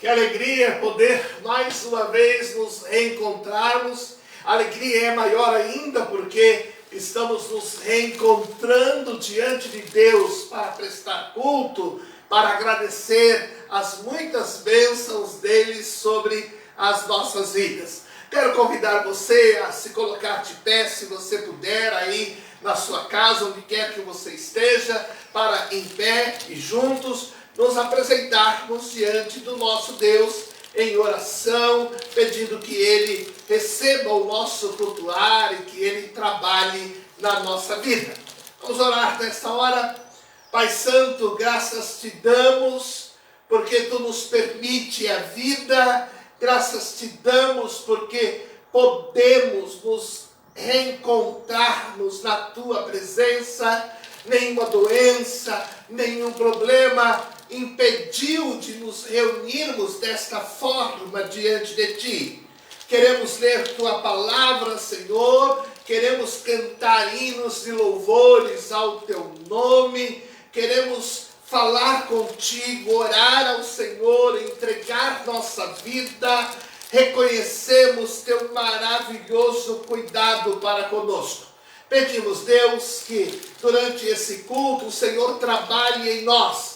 Que alegria poder mais uma vez nos reencontrarmos. A alegria é maior ainda porque estamos nos reencontrando diante de Deus para prestar culto, para agradecer as muitas bênçãos dele sobre as nossas vidas. Quero convidar você a se colocar de pé, se você puder, aí na sua casa, onde quer que você esteja, para em pé e juntos nos apresentarmos diante do nosso Deus em oração, pedindo que Ele receba o nosso cultuar e que Ele trabalhe na nossa vida. Vamos orar nesta hora. Pai Santo, graças te damos, porque Tu nos permite a vida, graças te damos porque podemos nos reencontrarmos na Tua presença. Nenhuma doença, nenhum problema impediu de nos reunirmos desta forma diante de Ti. Queremos ler Tua palavra, Senhor, queremos cantar hinos e louvores ao Teu nome, queremos falar contigo, orar ao Senhor, entregar nossa vida. Reconhecemos Teu maravilhoso cuidado para conosco. Pedimos, Deus, que durante esse culto o Senhor trabalhe em nós.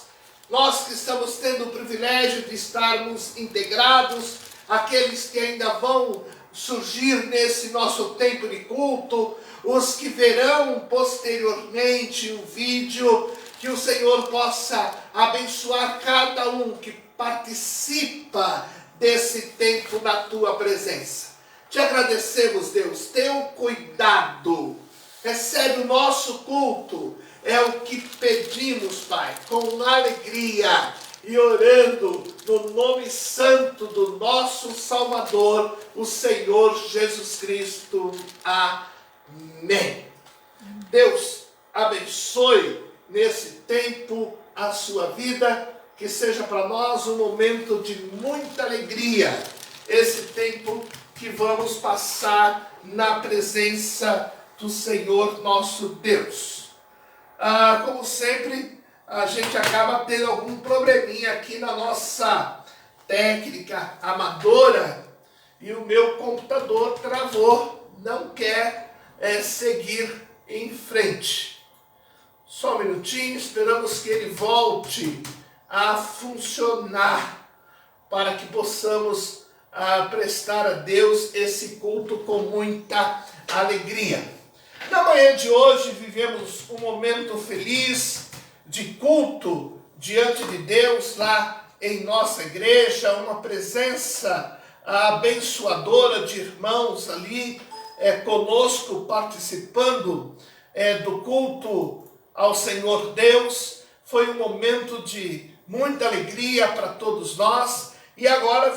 Nós que estamos tendo o privilégio de estarmos integrados, aqueles que ainda vão surgir nesse nosso tempo de culto, os que verão posteriormente o vídeo, que o Senhor possa abençoar cada um, que participa desse tempo na tua presença. Te agradecemos, Deus, teu cuidado. Recebe o nosso culto, é o que pedimos, Pai, com alegria e orando no nome santo do nosso Salvador, o Senhor Jesus Cristo. Amém. Deus abençoe nesse tempo a sua vida, que seja para nós um momento de muita alegria, esse tempo que vamos passar na presença do Senhor nosso Deus. Como sempre, a gente acaba tendo algum probleminha aqui na nossa técnica amadora e o meu computador travou, não quer seguir em frente. Só um minutinho, esperamos que ele volte a funcionar para que possamos prestar a Deus esse culto com muita alegria. Na manhã de hoje vivemos um momento feliz de culto diante de Deus lá em nossa igreja, uma presença abençoadora de irmãos ali conosco participando do culto ao Senhor Deus. Foi um momento de muita alegria para todos nós e agora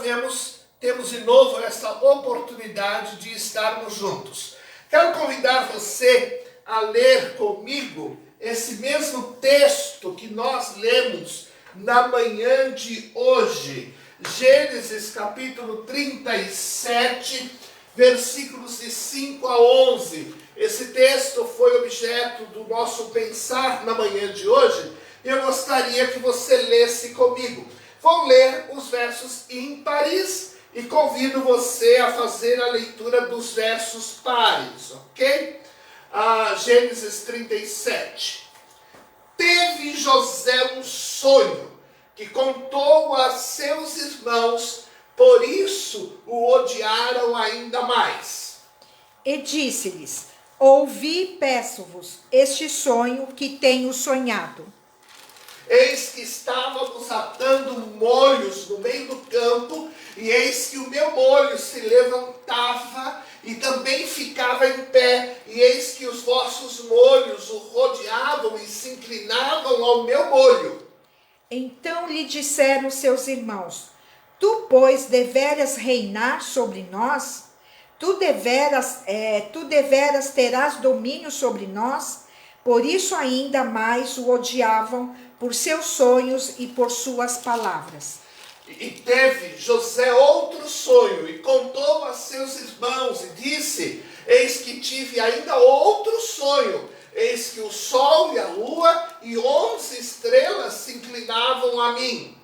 temos de novo essa oportunidade de estarmos juntos. Quero convidar você a ler comigo esse mesmo texto que nós lemos na manhã de hoje. Gênesis capítulo 37, versículos de 5 a 11. Esse texto foi objeto do nosso pensar na manhã de hoje. Eu gostaria que você lesse comigo. Vou ler os versos ímpares e convido você a fazer a leitura dos versos pares, ok? Gênesis 37. Teve José um sonho que contou a seus irmãos, por isso o odiaram ainda mais. E disse-lhes: ouvi, peço-vos, este sonho que tenho sonhado. Eis que estávamos atando molhos no meio do campo, e eis que o meu molho se levantava e também ficava em pé, e eis que os vossos molhos o rodeavam e se inclinavam ao meu molho. Então lhe disseram seus irmãos: tu, pois, deveras reinar sobre nós? Tu deveras terás domínio sobre nós? Por isso ainda mais o odiavam por seus sonhos e por suas palavras. E teve José outro sonho, e contou a seus irmãos, e disse: eis que tive ainda outro sonho, eis que o sol e a lua e 11 estrelas se inclinavam a mim.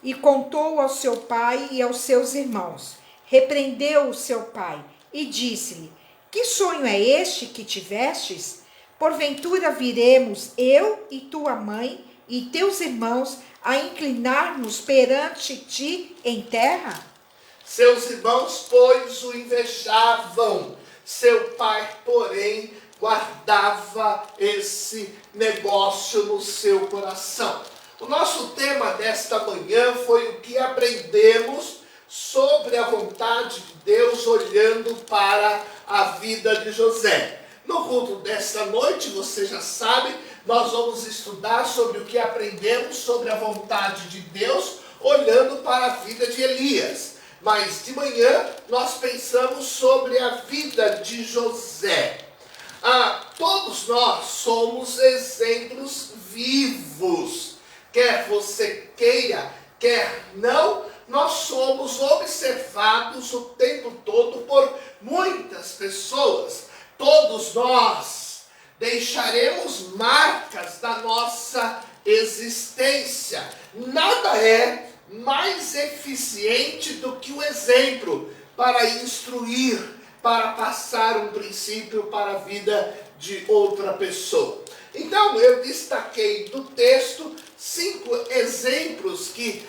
E contou ao seu pai e aos seus irmãos. Repreendeu o seu pai e disse-lhe: que sonho é este que tivestes? Porventura viremos eu e tua mãe e teus irmãos a inclinar-nos perante ti em terra? Seus irmãos, pois, o invejavam. Seu pai, porém, guardava esse negócio no seu coração. O nosso tema desta manhã foi o que aprendemos sobre a vontade de Deus olhando para a vida de José. No culto desta noite, você já sabe, nós vamos estudar sobre o que aprendemos sobre a vontade de Deus, olhando para a vida de Elias. Mas de manhã, nós pensamos sobre a vida de José. Todos nós somos exemplos vivos. Quer você queira, quer não, nós somos observados o tempo todo por muitas pessoas. Todos nós deixaremos marcas da nossa existência. Nada é mais eficiente do que o exemplo para instruir, para passar um princípio para a vida de outra pessoa. Então, eu destaquei do texto 5 exemplos que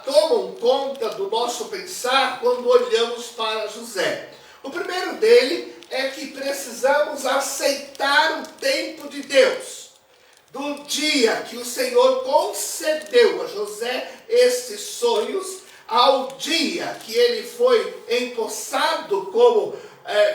tomam conta do nosso pensar quando olhamos para José. O primeiro dele é que precisamos aceitar o tempo de Deus. do dia que o Senhor concedeu a José esses sonhos, ao dia que ele foi empossado como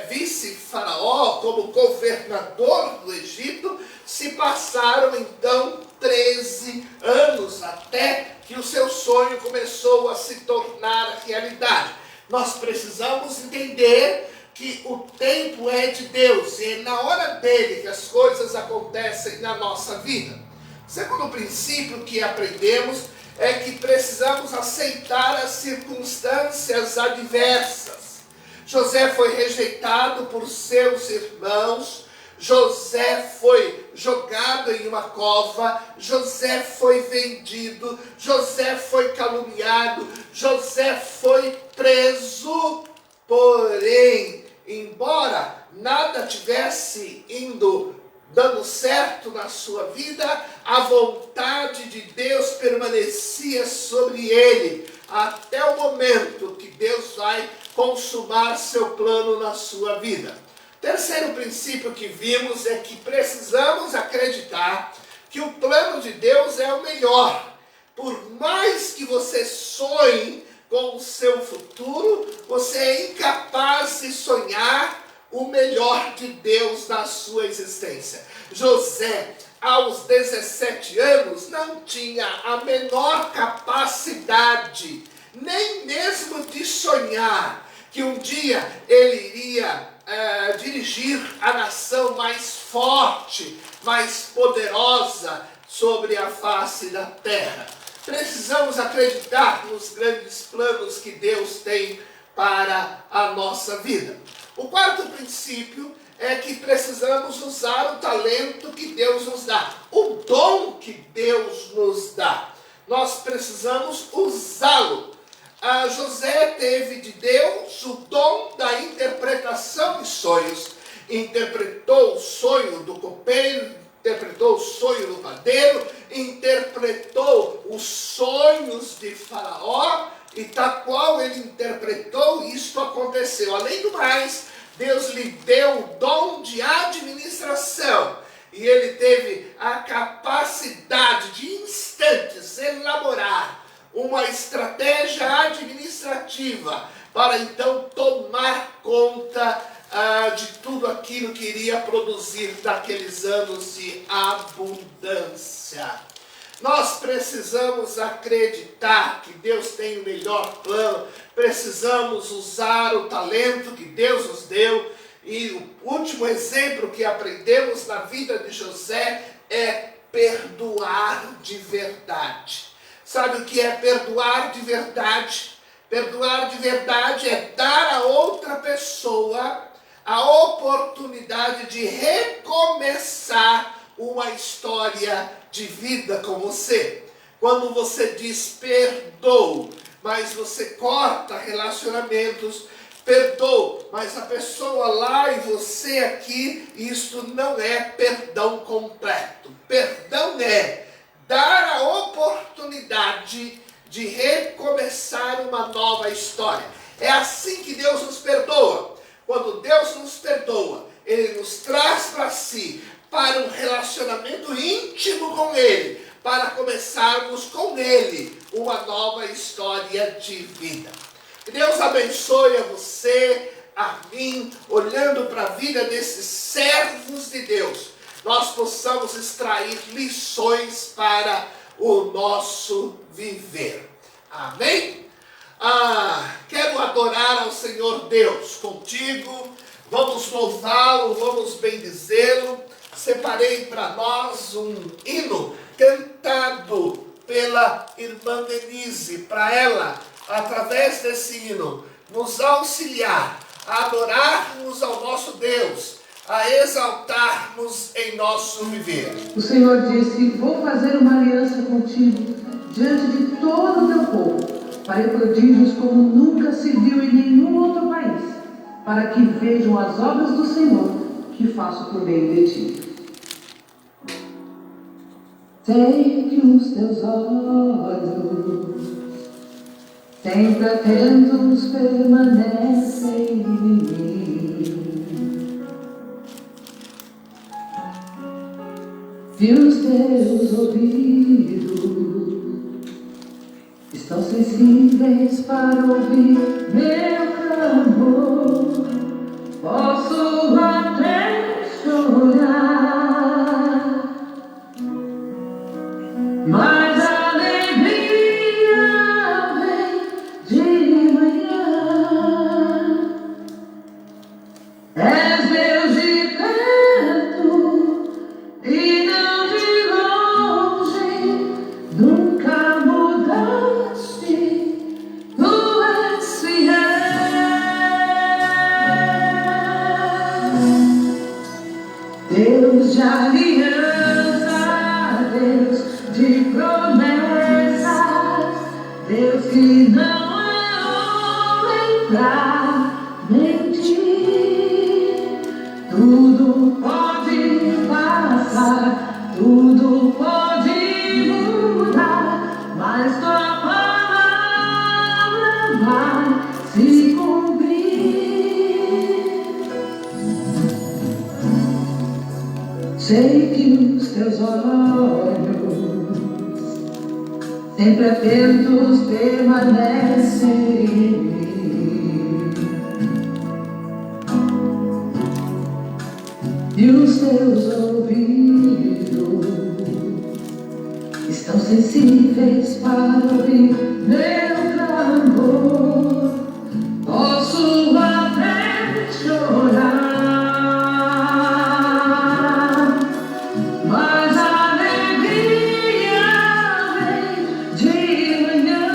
vice-faraó, como governador do Egito, se passaram então 13 anos até que o seu sonho começou a se tornar realidade. Nós precisamos entender que o tempo é de Deus e é na hora dele que as coisas acontecem na nossa vida. Segundo princípio que aprendemos é que precisamos aceitar as circunstâncias adversas. José foi rejeitado por seus irmãos, José foi jogado em uma cova, José foi vendido, José foi caluniado, José foi preso. Porém, embora nada tivesse dando certo na sua vida, a vontade de Deus permanecia sobre ele, até o momento que Deus vai consumar seu plano na sua vida. Terceiro princípio que vimos é que precisamos acreditar que o plano de Deus é o melhor. Por mais que você sonhe com o seu futuro, você é incapaz de sonhar o melhor de Deus na sua existência. José, aos 17 anos, não tinha a menor capacidade, nem mesmo de sonhar, que um dia ele iria dirigir a nação mais forte, mais poderosa sobre a face da terra. Precisamos acreditar nos grandes planos que Deus tem para a nossa vida. O quarto princípio é que precisamos usar o talento que Deus nos dá, o dom que Deus nos dá. Nós precisamos usá-lo. José teve de Deus o dom da interpretação de sonhos. Interpretou o sonho do copeiro, interpretou o sonho do padeiro, interpretou os sonhos de Faraó, e tal qual ele interpretou, isto aconteceu. Além do mais, Deus lhe deu o dom de administração, e ele teve a capacidade de instantes elaborar uma estratégia administrativa para então tomar conta de tudo aquilo que iria produzir naqueles anos de abundância. Nós precisamos acreditar que Deus tem o melhor plano, precisamos usar o talento que Deus nos deu, e o último exemplo que aprendemos na vida de José é perdoar de verdade. Sabe o que é perdoar de verdade? Perdoar de verdade é dar a outra pessoa a oportunidade de recomeçar uma história de vida com você. Quando você diz perdoo, mas você corta relacionamentos, perdoo, mas a pessoa lá e você aqui, isto não é perdão completo. Perdão é dar a oportunidade de recomeçar uma nova história. É assim que Deus nos perdoa. Quando Deus nos perdoa, Ele nos traz para si, para um relacionamento íntimo com Ele, para começarmos com Ele uma nova história de vida. Que Deus abençoe a você, a mim, olhando para a vida desses servos de Deus, nós possamos extrair lições para o nosso viver. Amém? Quero adorar ao Senhor Deus contigo, vamos louvá-lo, vamos bendizê-lo. Separei para nós um hino cantado pela irmã Denise, para ela, através desse hino, nos auxiliar a adorarmos ao nosso Deus, a exaltarmos em nosso viver. O Senhor disse: vou fazer uma aliança contigo diante de todo o teu povo, para prodígios como nunca se viu em nenhum outro país, para que vejam as obras do Senhor que faço por meio de ti. Sei que os teus olhos sempre atentos permanecem em mim. e os teus ouvidos estão sensíveis para ouvir meu clamor. Posso até chorar, mas a alegria vem de manhã. És Deus de perto e não de longe, nunca mudaste, tu és fiel. Deus de aliança, Deus de promessas, Deus que não é homem pra mentir. Tudo pode passar, tudo pode mudar, mas tua palavra vai se cumprir. Sei que os teus olhos, sempre atentos, permanecem em mim, e os teus ouvidos estão sensíveis para ouvir meu clamor. Posso até chorar, mas a alegria vem de manhã.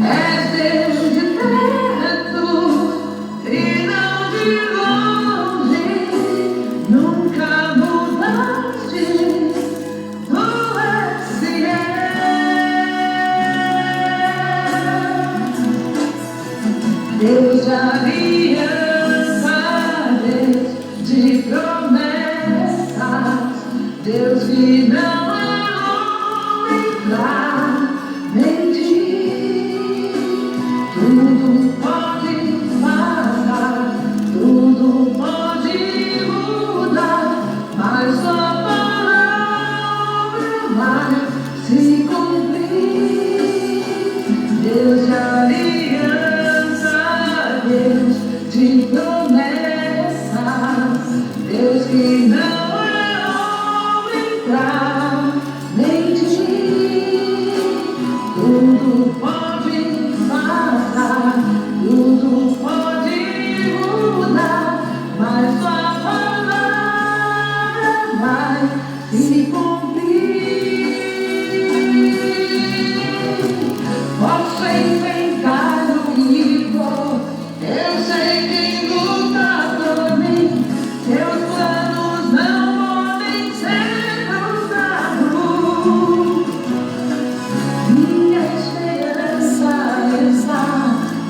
És Deus de perto e não de longe, nunca mudaste, tu és fiel. Deus de aliança, Deus de promessas, Deus que não é homem pra mentir. Tudo pode passar, tudo pode mudar, mas sua palavra vai se cumprir. Deus de aliança, Deus de promessas, Deus que não é homem pra mentir. Tudo pode passar, tudo pode mudar, mas sua palavra vai se cumprir. Posso enfrentar o inimigo, eu sei quem luta por mim. Seus planos não podem ser frustrados. Minha esperança está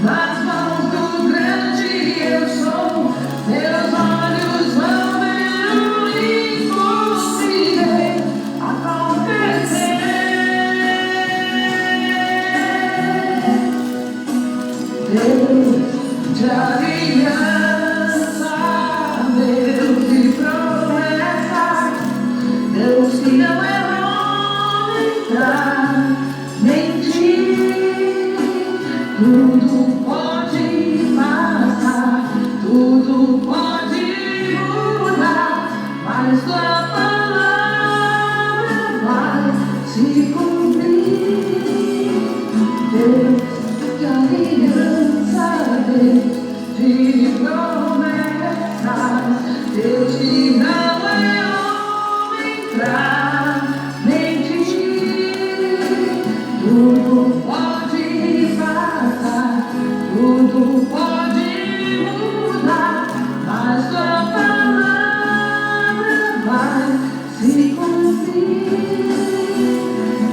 nas mãos do grande eu sou. Meus olhos vão ver o impossível acontecer. Deus de aliança, Deus de promessas, Deus que não é homem pra mentir. Tudo pode passar, tudo pode mudar, mas tua palavra vai se cumprir. Deus de aliança, Deus de promessas, Deus que não é homem pra mentir. Tudo pode passar, tudo pode mudar, mas tua palavra vai se cumprir.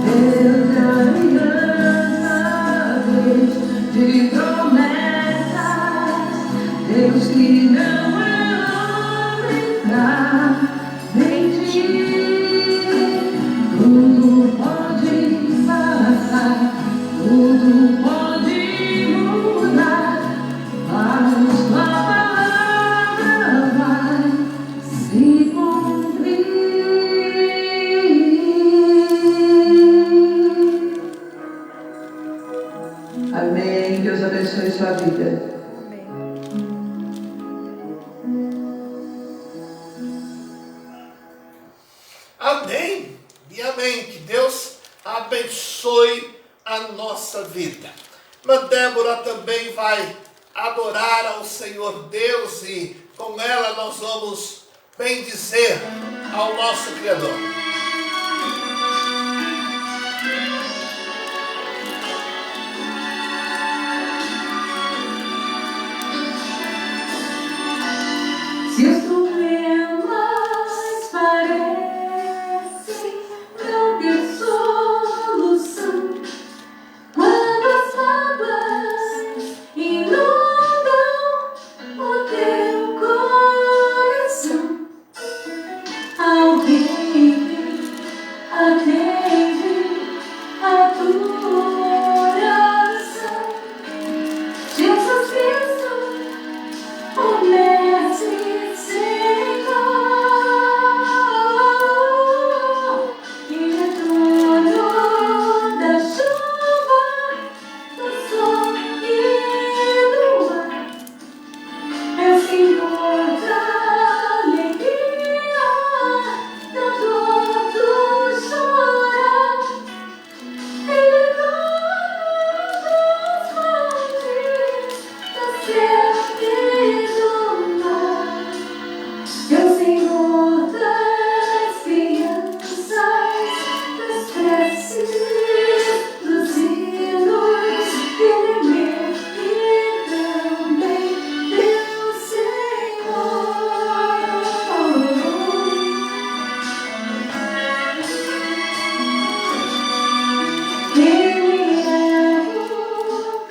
Deus de aliança, Deus de promessas, Deus que não é homem pra mentir. Tudo pode passar, Amém. Deus abençoe sua vida. Amém e amém. Que Deus abençoe a nossa vida. Mas Débora também vai adorar ao Senhor Deus e com ela nós vamos bendizer ao nosso Criador. Se os problemas parecem não ter solução, quando as mágoas inundam o teu coração, alguém vem, atende a tua oração. Jesus Cristo, o Mestre Senhor, Ele é dono da chuva, do sol e do ar. É o Senhor da alegria, da dor do chorar. Ele é dono dos montes, da serra e do mar. É o Senhor das crianças, das preces, dos hinos. Ele é meu e também teu Senhor. Ele é o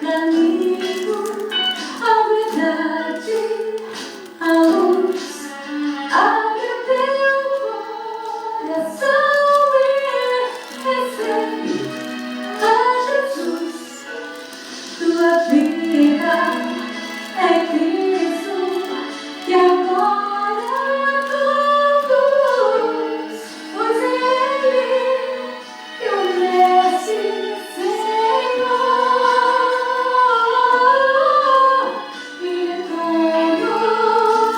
caminho, a verdade, a luz. Abre teu coração e recebe a Jesus. Tua vida é Cristo que agora conduz, pois é Ele que o Mestre Senhor. Ele é dono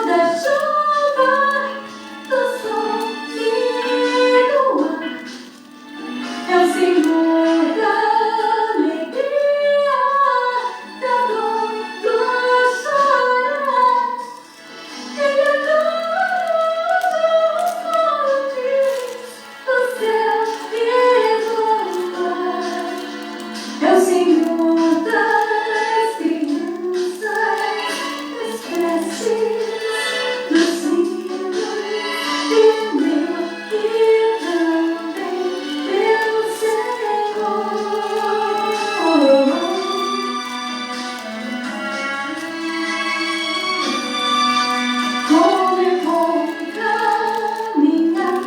da chuva, do sol e do ar. É o Senhor da alegria, da dor do chorar. Ele é dono dos montes, do céu e do mar. É o Senhor das crianças, das preces, dos hinos. Ele é meu e também teu Senhor. Como é bom caminhar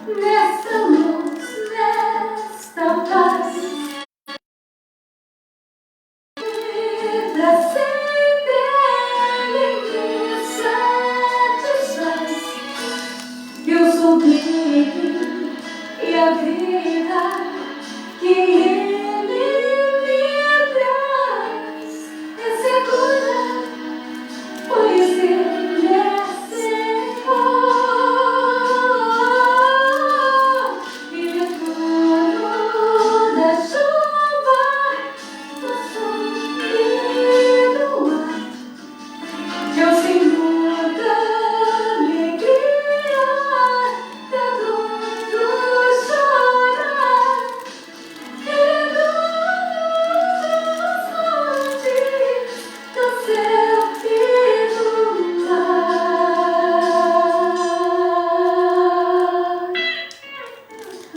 nesta luz, nesta paz. Vida sempre Ele me satisfaz. Eu sou dele e a vida que Ele me traz é segura, pois Ele é Senhor. Ele é dono da chuva, do sol e do ar. É o Senhor da alegria, da dor do chorar. Ele é dono dos montes, do céu e do mar.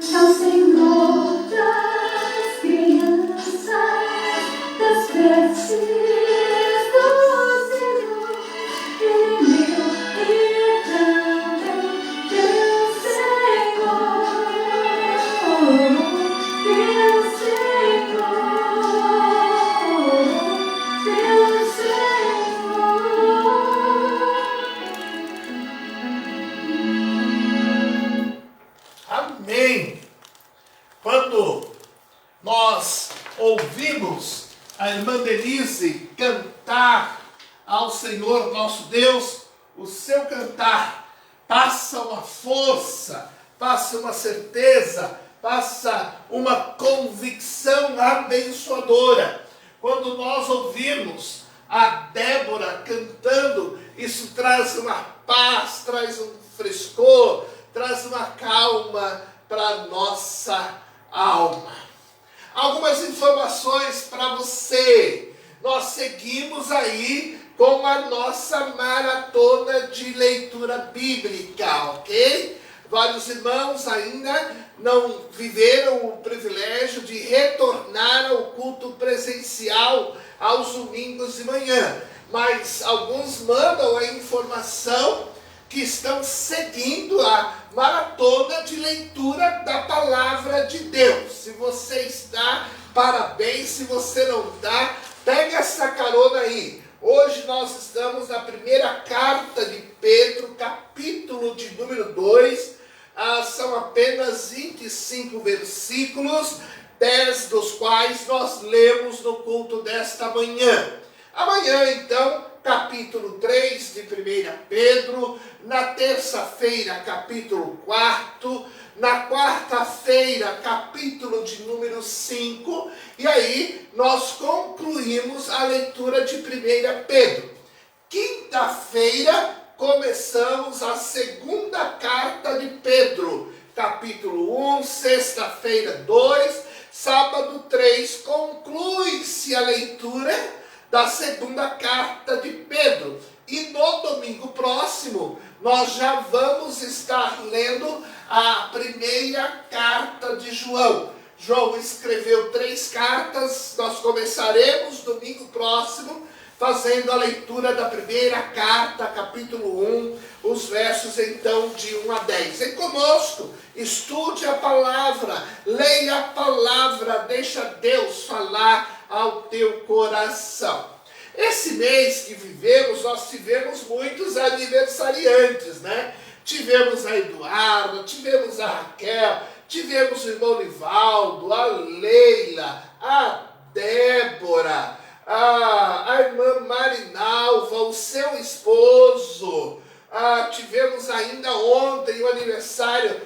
É o Senhor das crianças, das preces, dos hinos. Ele é meu e também teu Senhor. Teu Senhor, teu Senhor. Amém. Quando nós nós ouvimos a irmã Denise cantar ao Senhor nosso Deus, o seu cantar passa uma força, passa uma certeza, passa uma convicção abençoadora. Quando nós ouvimos a Débora cantando, isso traz uma paz, traz um frescor, traz uma calma para a nossa alma. Algumas informações para você. Nós seguimos aí com a nossa maratona de leitura bíblica, ok? Vários irmãos ainda não viveram o privilégio de retornar ao culto presencial aos domingos de manhã, mas alguns mandam a informação que estão seguindo a maratona de leitura da palavra de Deus. Se você está, parabéns. Se você não está, pega essa carona aí. Hoje nós estamos na primeira carta de Pedro, capítulo de número 2. São apenas 25 versículos, 10 dos quais nós lemos no culto desta manhã. Amanhã, então, capítulo 3 de 1 Pedro, na terça-feira, capítulo 4, na quarta-feira, capítulo de número 5, e aí nós concluímos a leitura de 1 Pedro. Quinta-feira, começamos a segunda carta de Pedro, capítulo 1, sexta-feira 2, sábado 3, conclui-se a leitura da segunda carta de Pedro. E no domingo próximo, nós já vamos estar lendo a primeira carta de João. João escreveu 3 cartas, nós começaremos domingo próximo, fazendo a leitura da primeira carta, capítulo 1, os versos então de 1 a 10. E conosco, estude a palavra, leia a palavra, deixa Deus falar ao teu coração. Esse mês que vivemos, nós tivemos muitos aniversariantes, né? Tivemos a Eduarda, tivemos a Raquel, tivemos o irmão Nivaldo, a Leila, a Débora, a irmã Marinalva, o seu esposo. Tivemos ainda ontem o aniversário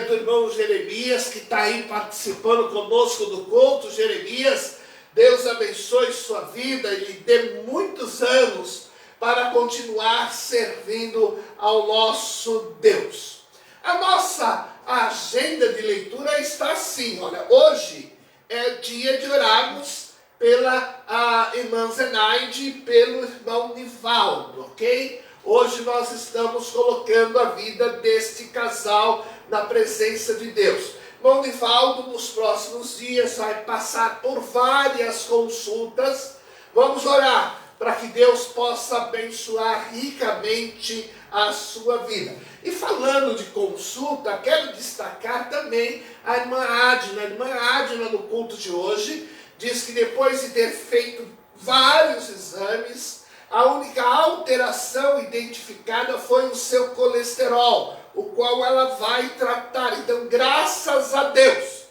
do irmão Jeremias, que está aí participando conosco do culto. Jeremias, Deus abençoe sua vida e lhe dê muitos anos para continuar servindo ao nosso Deus. A nossa agenda de leitura está assim, olha, hoje é dia de orarmos pela irmã Zenaide e pelo irmão Nivaldo, ok? Hoje nós estamos colocando a vida deste casal na presença de Deus. Irmão Nivaldo, nos próximos dias, vai passar por várias consultas. Vamos orar para que Deus possa abençoar ricamente a sua vida. E falando de consulta, quero destacar também a irmã Adna. A irmã Adna, no culto de hoje, diz que depois de ter feito vários exames, a única alteração identificada foi o seu colesterol, o qual ela vai tratar. Então, graças a Deus,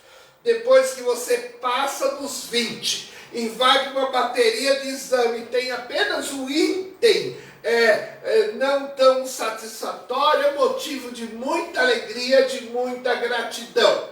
depois que você passa dos 20 e vai para uma bateria de exame, tem apenas um item não tão satisfatório, é motivo de muita alegria, de muita gratidão.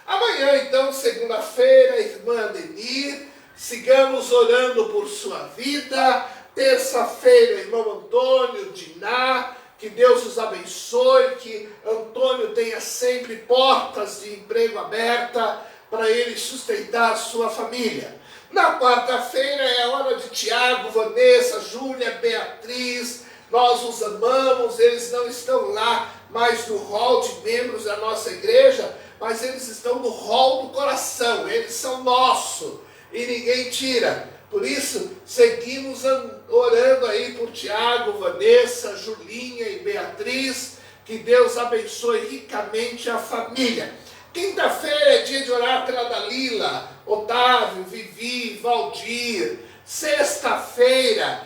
Amanhã, então, segunda-feira, irmã Denir, sigamos orando por sua vida. Terça-feira, irmão Antônio, Diná, que Deus os abençoe, que Antônio tenha sempre portas de emprego aberta para ele sustentar sua família. Na quarta-feira é a hora de Tiago, Vanessa, Júlia, Beatriz. Nós os amamos, eles não estão lá mais no hall de membros da nossa igreja, mas eles estão no hall do coração, eles são nossos e ninguém tira. Por isso, seguimos orando aí por Tiago, Vanessa, Julinha e Beatriz, que Deus abençoe ricamente a família. Quinta-feira é dia de orar pela Dalila, Otávio, Vivi, Valdir. Sexta-feira,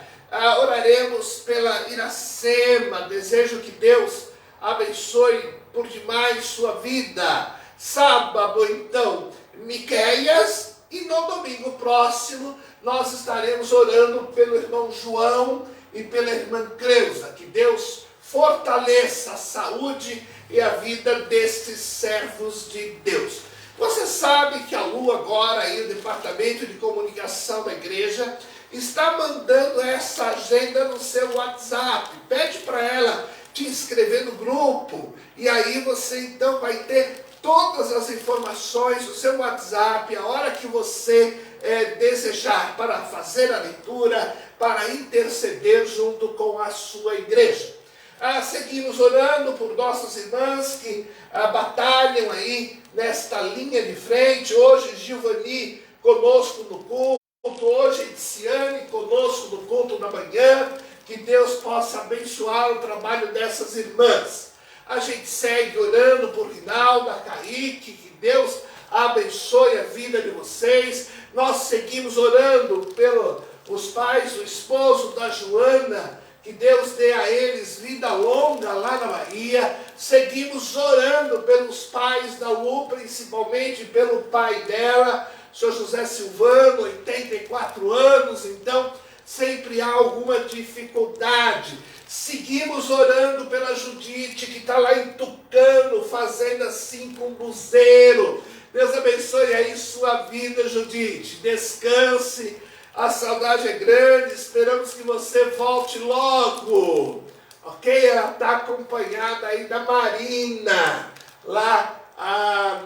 oraremos pela Iracema. Desejo que Deus abençoe por demais sua vida. Sábado, então, Miqueias E no domingo próximo, nós estaremos orando pelo irmão João e pela irmã Creuza. Que Deus fortaleça a saúde e a vida destes servos de Deus. Você sabe que a Lu agora, aí, o departamento de comunicação da igreja, está mandando essa agenda no seu WhatsApp. Pede para ela te inscrever no grupo. E aí você então vai ter todas as informações do seu WhatsApp, a hora que você desejar, para fazer a leitura, para interceder junto com a sua igreja. Seguimos orando por nossas irmãs que batalham aí nesta linha de frente. Hoje Gilvani conosco no culto, hoje Ediciane conosco no culto da manhã. Que Deus possa abençoar o trabalho dessas irmãs. A gente segue orando por Rinalda, Kaique, que Deus abençoe a vida de vocês. Nós seguimos orando pelos pais, o esposo da Joana, que Deus dê a eles vida longa lá na Bahia. Seguimos orando pelos pais da Lu, principalmente pelo pai dela, o senhor José Silvano, 84 anos, então sempre há alguma dificuldade. Seguimos orando pela Judite, que está lá em Tucano, fazendo assim com buzeiro. Deus abençoe aí sua vida, Judite. Descanse, a saudade é grande, esperamos que você volte logo. Ok? Ela está acompanhada aí da Marina, lá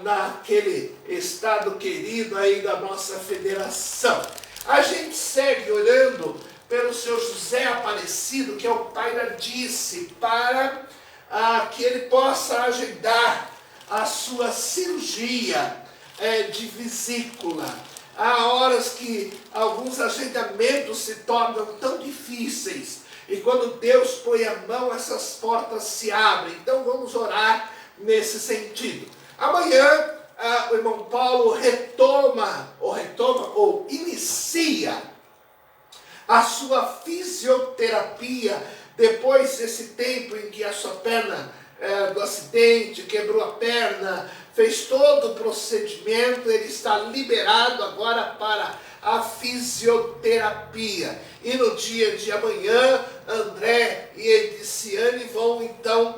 naquele estado querido aí da nossa federação. A gente segue orando pelo senhor José Aparecido, que é o pai da Dice, para que ele possa agendar a sua cirurgia de vesícula. Há horas que alguns agendamentos se tornam tão difíceis, e quando Deus põe a mão, essas portas se abrem. Então vamos orar nesse sentido. Amanhã o irmão Paulo inicia a sua fisioterapia, depois desse tempo em que a sua perna do acidente, quebrou a perna, fez todo o procedimento, ele está liberado agora para a fisioterapia. E no dia de amanhã, André e Ediciane vão então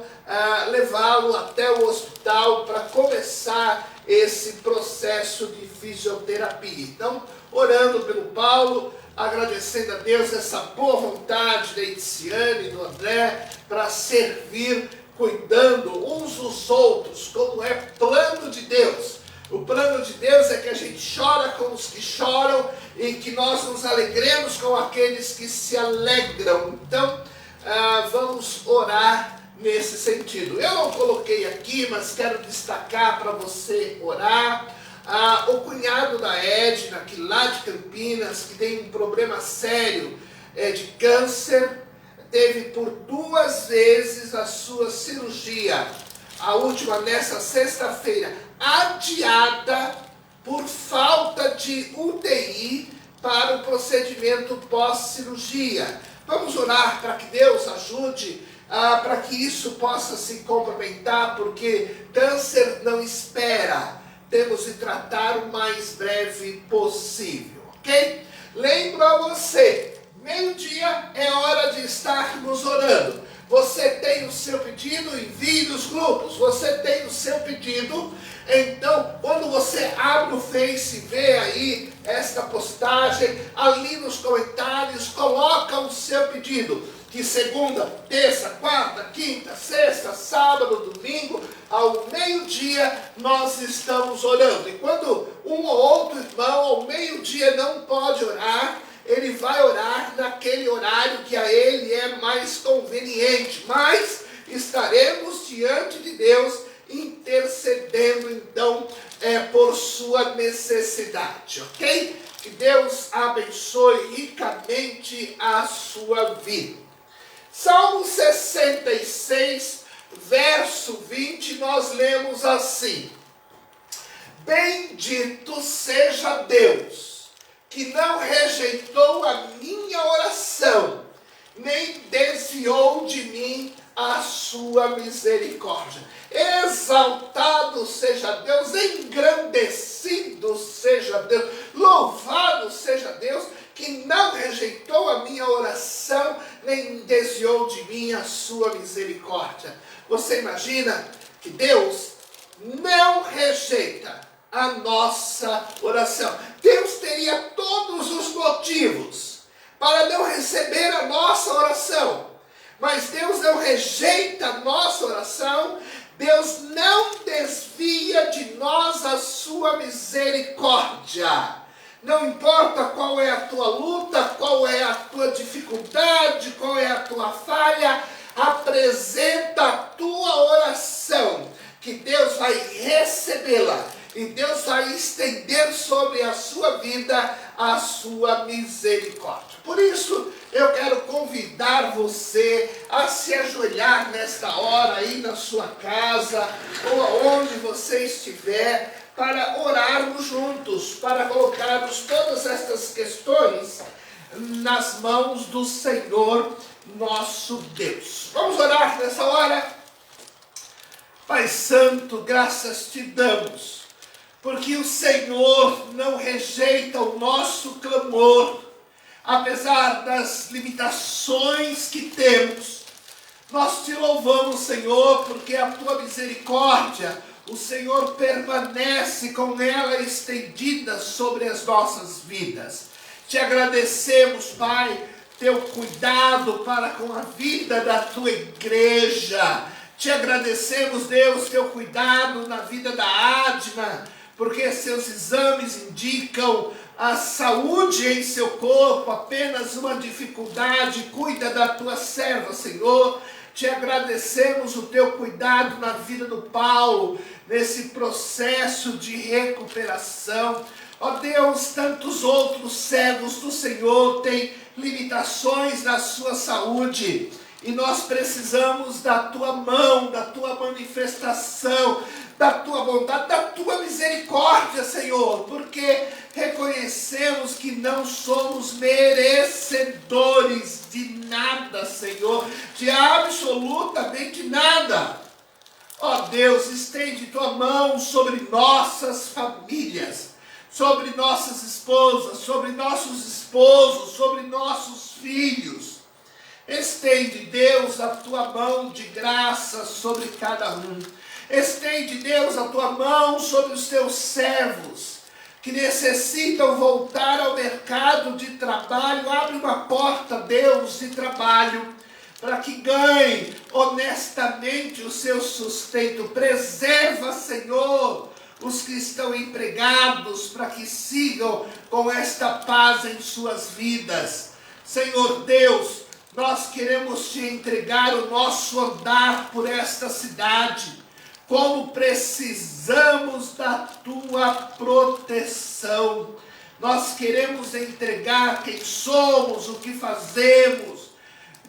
levá-lo até o hospital para começar esse processo de fisioterapia. Então, orando pelo Paulo, agradecendo a Deus essa boa vontade da Ediciane e do André para servir, cuidando uns dos outros, como é plano de Deus. O plano de Deus é que a gente chora com os que choram e que nós nos alegremos com aqueles que se alegram. Então, vamos orar nesse sentido. Eu não coloquei aqui, mas quero destacar para você orar. O cunhado da Edna, que lá de Campinas, que tem um problema sério de câncer, teve por 2 vezes a sua cirurgia, a última nessa sexta-feira, adiada por falta de UTI para o procedimento pós-cirurgia. Vamos orar para que Deus ajude, para que isso possa se complementar, porque câncer não espera. Temos de tratar o mais breve possível, ok? Lembro a você, meio-dia é hora de estarmos orando. Você tem o seu pedido, envie nos grupos. Você tem o seu pedido, então quando você abre o Face e vê aí esta postagem, ali nos comentários, coloca o seu pedido. Que segunda, terça, quarta, quinta, sexta, sábado, domingo, ao meio-dia nós estamos orando. E quando um ou outro irmão ao meio-dia não pode orar, ele vai orar naquele horário que a ele é mais conveniente. Mas estaremos diante de Deus intercedendo então por sua necessidade, ok? Que Deus abençoe ricamente a sua vida. Salmo 66, verso 20, nós lemos assim: Bendito seja Deus, que não rejeitou a minha oração, nem desviou de mim a sua misericórdia. Exaltado seja Deus, engrandecido seja Deus, louvado seja Deus, que não rejeitou a minha oração, nem desviou de mim a sua misericórdia. Você imagina que Deus não rejeita a nossa oração. Deus teria todos os motivos para não receber a nossa oração. Mas Deus não rejeita a nossa oração. Deus não desvia de nós a sua misericórdia. Não importa qual é a tua luta, qual é a tua dificuldade, qual é a tua falha, apresenta a tua oração, que Deus vai recebê-la. E Deus vai estender sobre a sua vida a sua misericórdia. Por isso, eu quero convidar você a se ajoelhar nesta hora aí na sua casa, ou aonde você estiver, para orarmos juntos, para colocarmos todas estas questões nas mãos do Senhor nosso Deus. Vamos orar nessa hora? Pai Santo, graças te damos, porque o Senhor não rejeita o nosso clamor, apesar das limitações que temos. Nós te louvamos, Senhor, porque a tua misericórdia, o Senhor permanece com ela estendida sobre as nossas vidas. Te agradecemos, Pai, teu cuidado para com a vida da tua igreja. Te agradecemos, Deus, teu cuidado na vida da Adna, porque seus exames indicam a saúde em seu corpo, apenas uma dificuldade. Cuida da tua serva, Senhor. Te agradecemos o teu cuidado na vida do Paulo, nesse processo de recuperação. Ó Deus, tantos outros servos do Senhor têm limitações na sua saúde. E nós precisamos da tua mão, da tua manifestação, da tua bondade, da tua misericórdia, Senhor, porque reconhecemos que não somos merecedores de nada, Senhor, de absolutamente nada. Ó Deus, estende tua mão sobre nossas famílias, sobre nossas esposas, sobre nossos esposos, sobre nossos filhos. Estende, Deus, a tua mão de graça sobre cada um. Estende, Deus, a tua mão sobre os teus servos que necessitam voltar ao mercado de trabalho. Abre uma porta, Deus, de trabalho, para que ganhem honestamente o seu sustento. Preserva, Senhor, os que estão empregados, para que sigam com esta paz em suas vidas. Senhor Deus, nós queremos te entregar o nosso andar por esta cidade. Como precisamos da tua proteção. Nós queremos entregar quem somos, o que fazemos.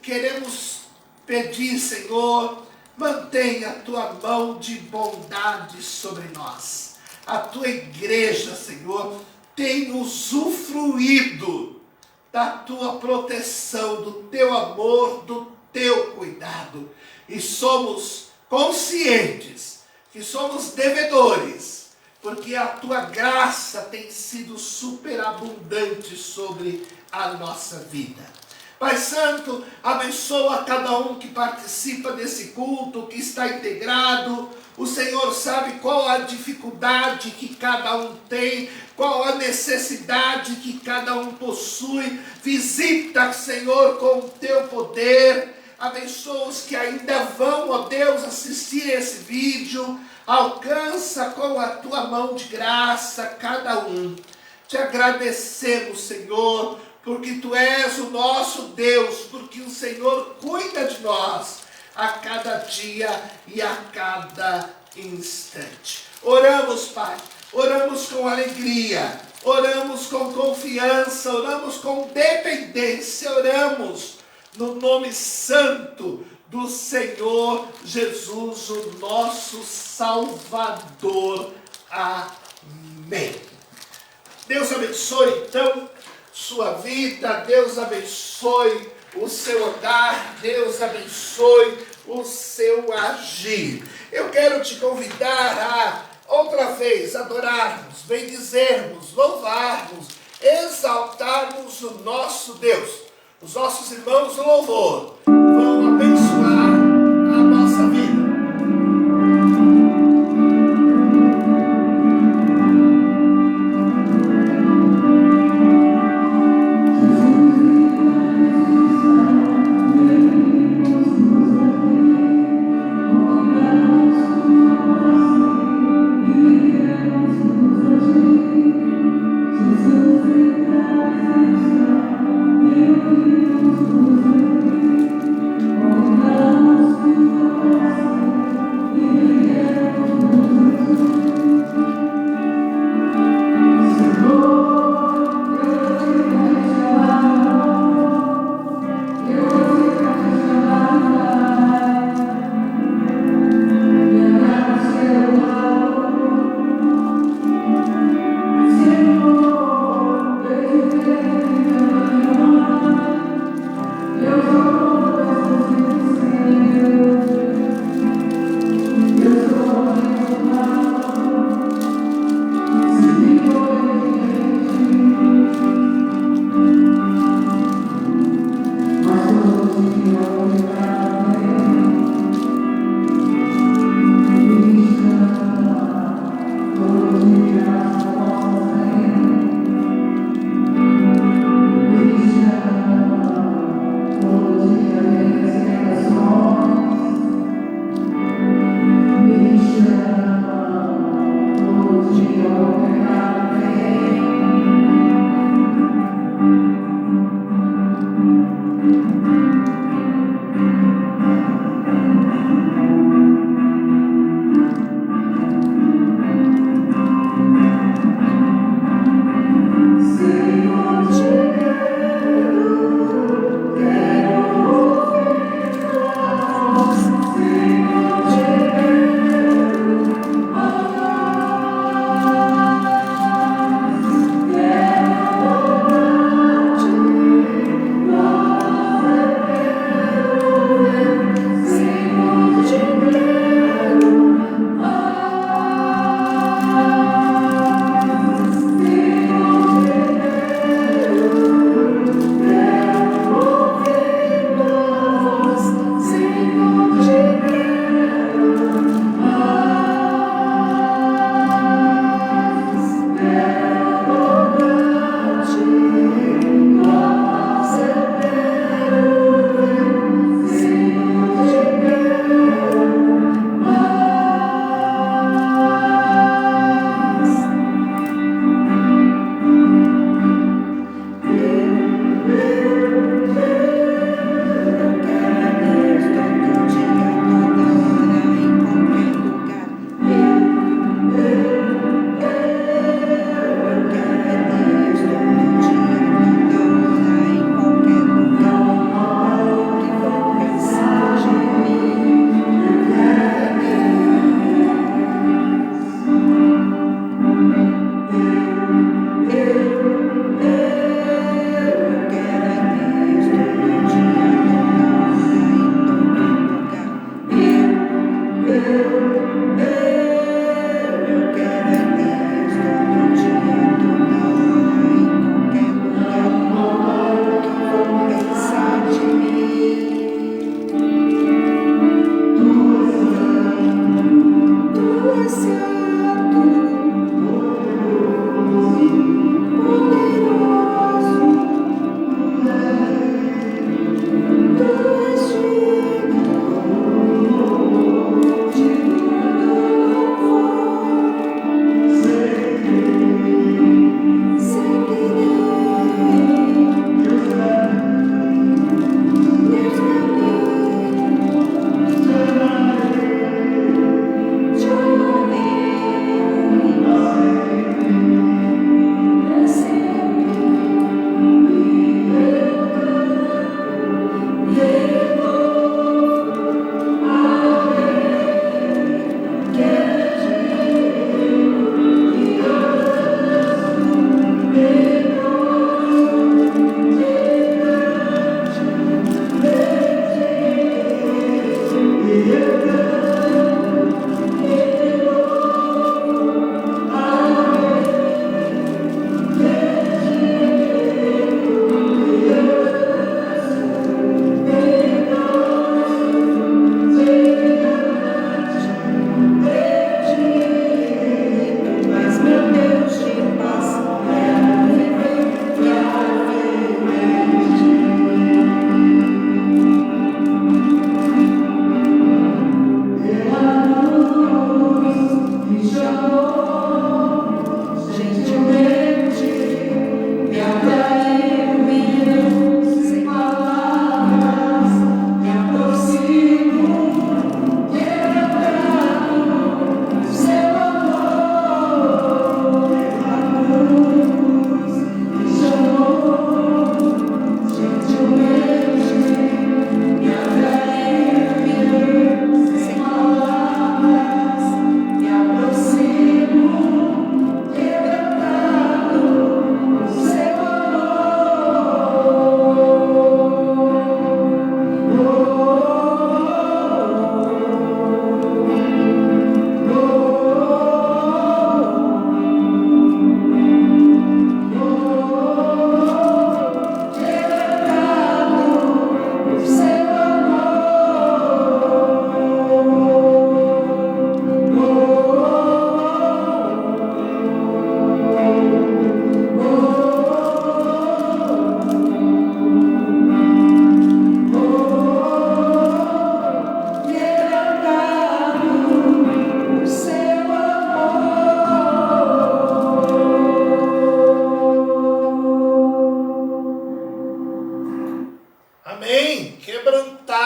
Queremos pedir, Senhor, mantenha a tua mão de bondade sobre nós. A tua igreja, Senhor, tem usufruído da tua proteção, do teu amor, do teu cuidado. E somos conscientes que somos devedores, porque a tua graça tem sido superabundante sobre a nossa vida. Pai Santo, abençoa cada um que participa desse culto, que está integrado. O Senhor sabe qual a dificuldade que cada um tem, qual a necessidade que cada um possui. Visita, Senhor, com o teu poder. Abençoa os que ainda vão, ó Deus, assistir esse vídeo. Alcança com a tua mão de graça cada um. Te agradecemos, Senhor, porque tu és o nosso Deus, porque o Senhor cuida de nós a cada dia e a cada instante. Oramos, Pai, oramos com alegria, oramos com confiança, oramos com dependência, oramos no nome santo do Senhor Jesus, o nosso Salvador. Amém. Deus abençoe, então, sua vida. Deus abençoe o seu andar. Deus abençoe o seu agir. Eu quero te convidar a, outra vez, adorarmos, bendizermos, louvarmos, exaltarmos o nosso Deus. Os nossos irmãos do louvor vão abençoar a nossa vida.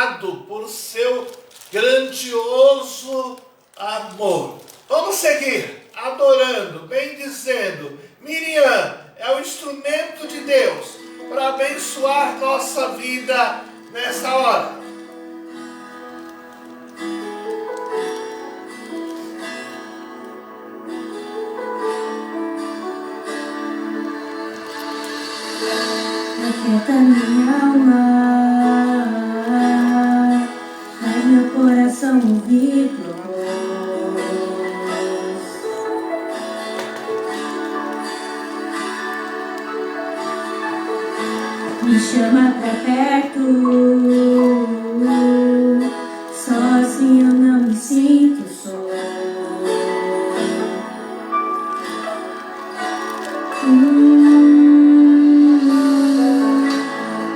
obrigado por seu grandioso amor. Vamos seguir adorando, bendizendo. Miriam é o instrumento de Deus para abençoar nossa vida nessa hora. Aquieta minha alma, faz meu coração ouvir tua voz. Me chama pra perto, só assim eu não me sinto só.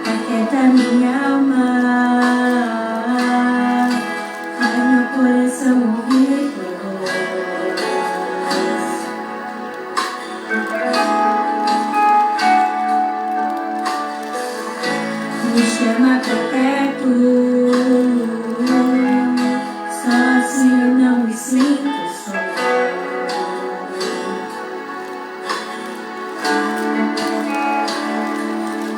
Aquieta minha alma, faz meu coração ouvir tua voz. Me chama pra perto, só assim eu não me sinto só.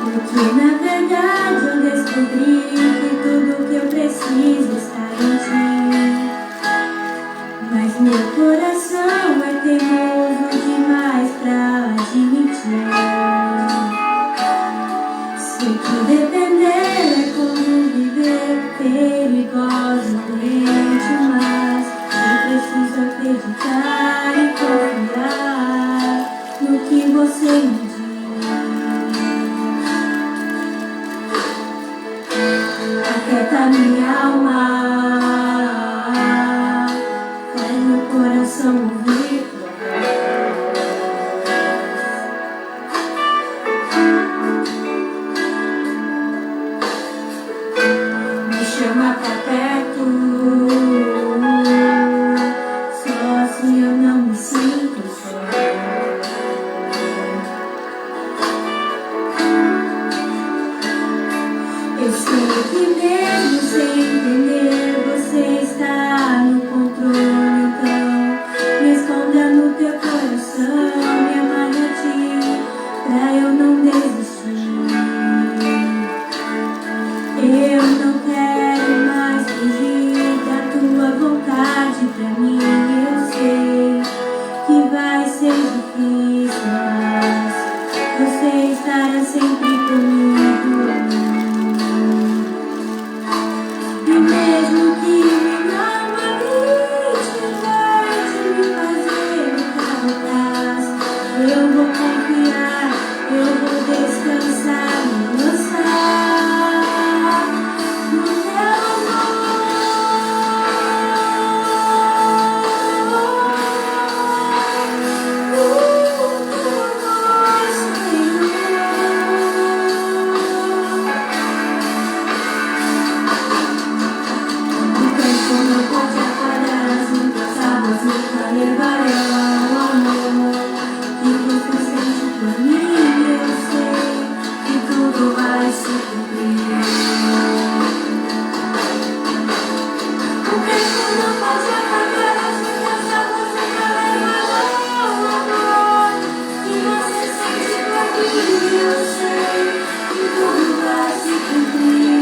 Porque na verdade eu descobri que tudo que eu preciso está em ti. Mas meu coração é teimoso demais pra admitir. Sei que depender é como viver perigosamente, mas eu preciso acreditar e confiar no que você me diz. Aquieta minha alma, faz meu coração ouvir tua voz. Me chama pra perto, só assim eu não me sinto só. Eu sei que mesmo sem entender, você está no controle, então me esconda no teu coração, me amarre a ti, pra eu não desistir. Eu não quero mais fugir da tua vontade pra mim, eu sei que vai ser difícil, mas você estará sempre comigo. E mesmo que minha alma grite, tente me fazer voltar atrás, eu vou confiar, eu vou descansar, me lançar no teu amor. O tempo não pode apagar as muitas águas, nunca levarão ao amor que você sente por mim. Eu sei que tudo vai se cumprir. O tempo não pode apagar as muitas águas, nunca levarão ao amor que você sente por mim. Eu sei que tudo vai se cumprir.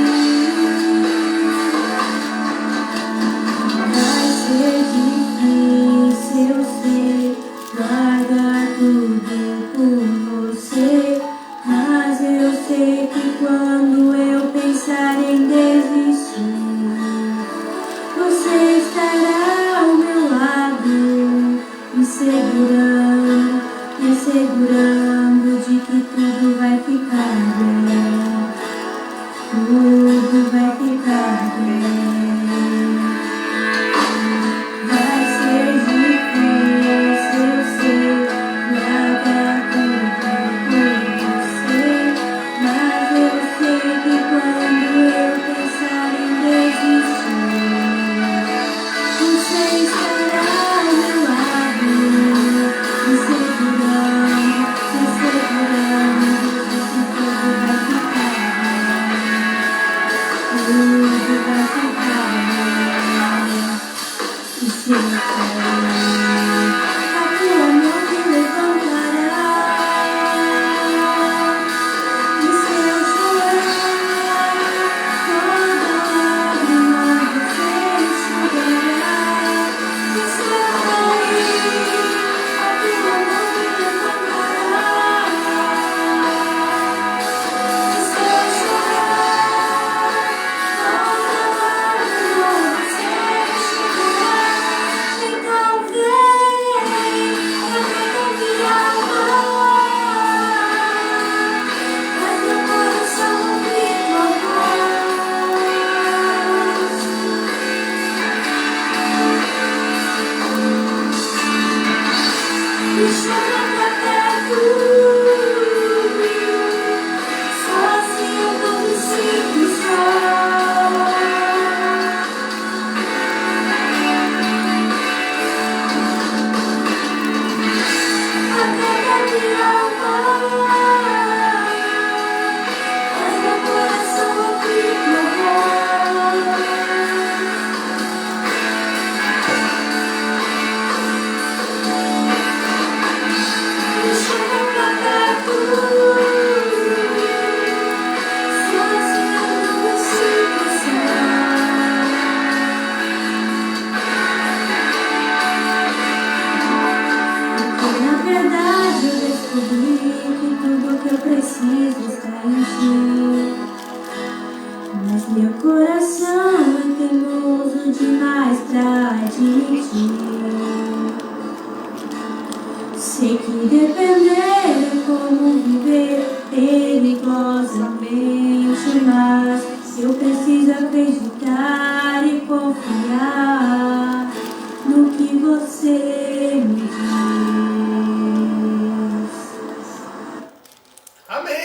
Vai ser difícil, eu sei, guardar tudo por você, mas eu sei que quando eu pensar em desistir, você estará ao meu lado, me assegurando de que tudo vai ficar bem, tudo vai ficar bem. Vai ser difícil, eu sei, largar tudo por você, mas eu sei que quando eu pensar em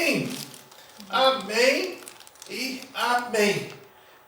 Amém. Amém e amém.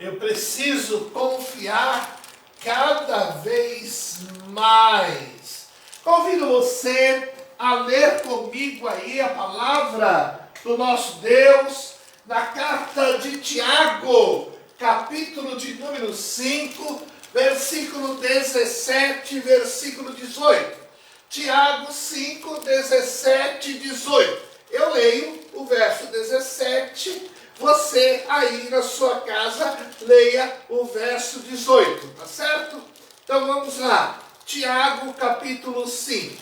Eu preciso confiar cada vez mais. Convido você a ler comigo aí a palavra do nosso Deus na carta de Tiago, capítulo de número 5, versículo 17, versículo 18. Tiago 5, 17 e 18. Eu leio o verso 17, você aí na sua casa leia o verso 18, tá certo? Então vamos lá. Tiago capítulo 5.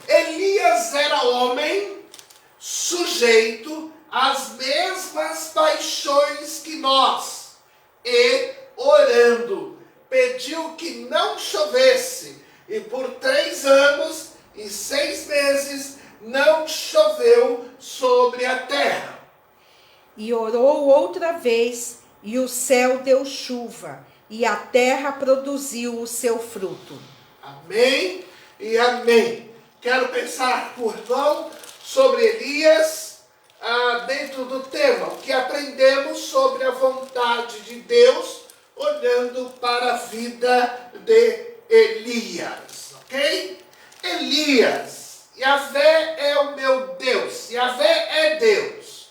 Elias era homem sujeito às mesmas paixões que nós, e orando, pediu que não chovesse, e por 3 anos e 6 meses não choveu sobre a terra. E orou outra vez, e o céu deu chuva, e a terra produziu o seu fruto. Amém e amém. Quero pensar, irmão, sobre Elias, dentro do tema, o que aprendemos sobre a vontade de Deus, olhando para a vida de Elias, ok? Elias, Yahvé é o meu Deus, Yahvé é Deus.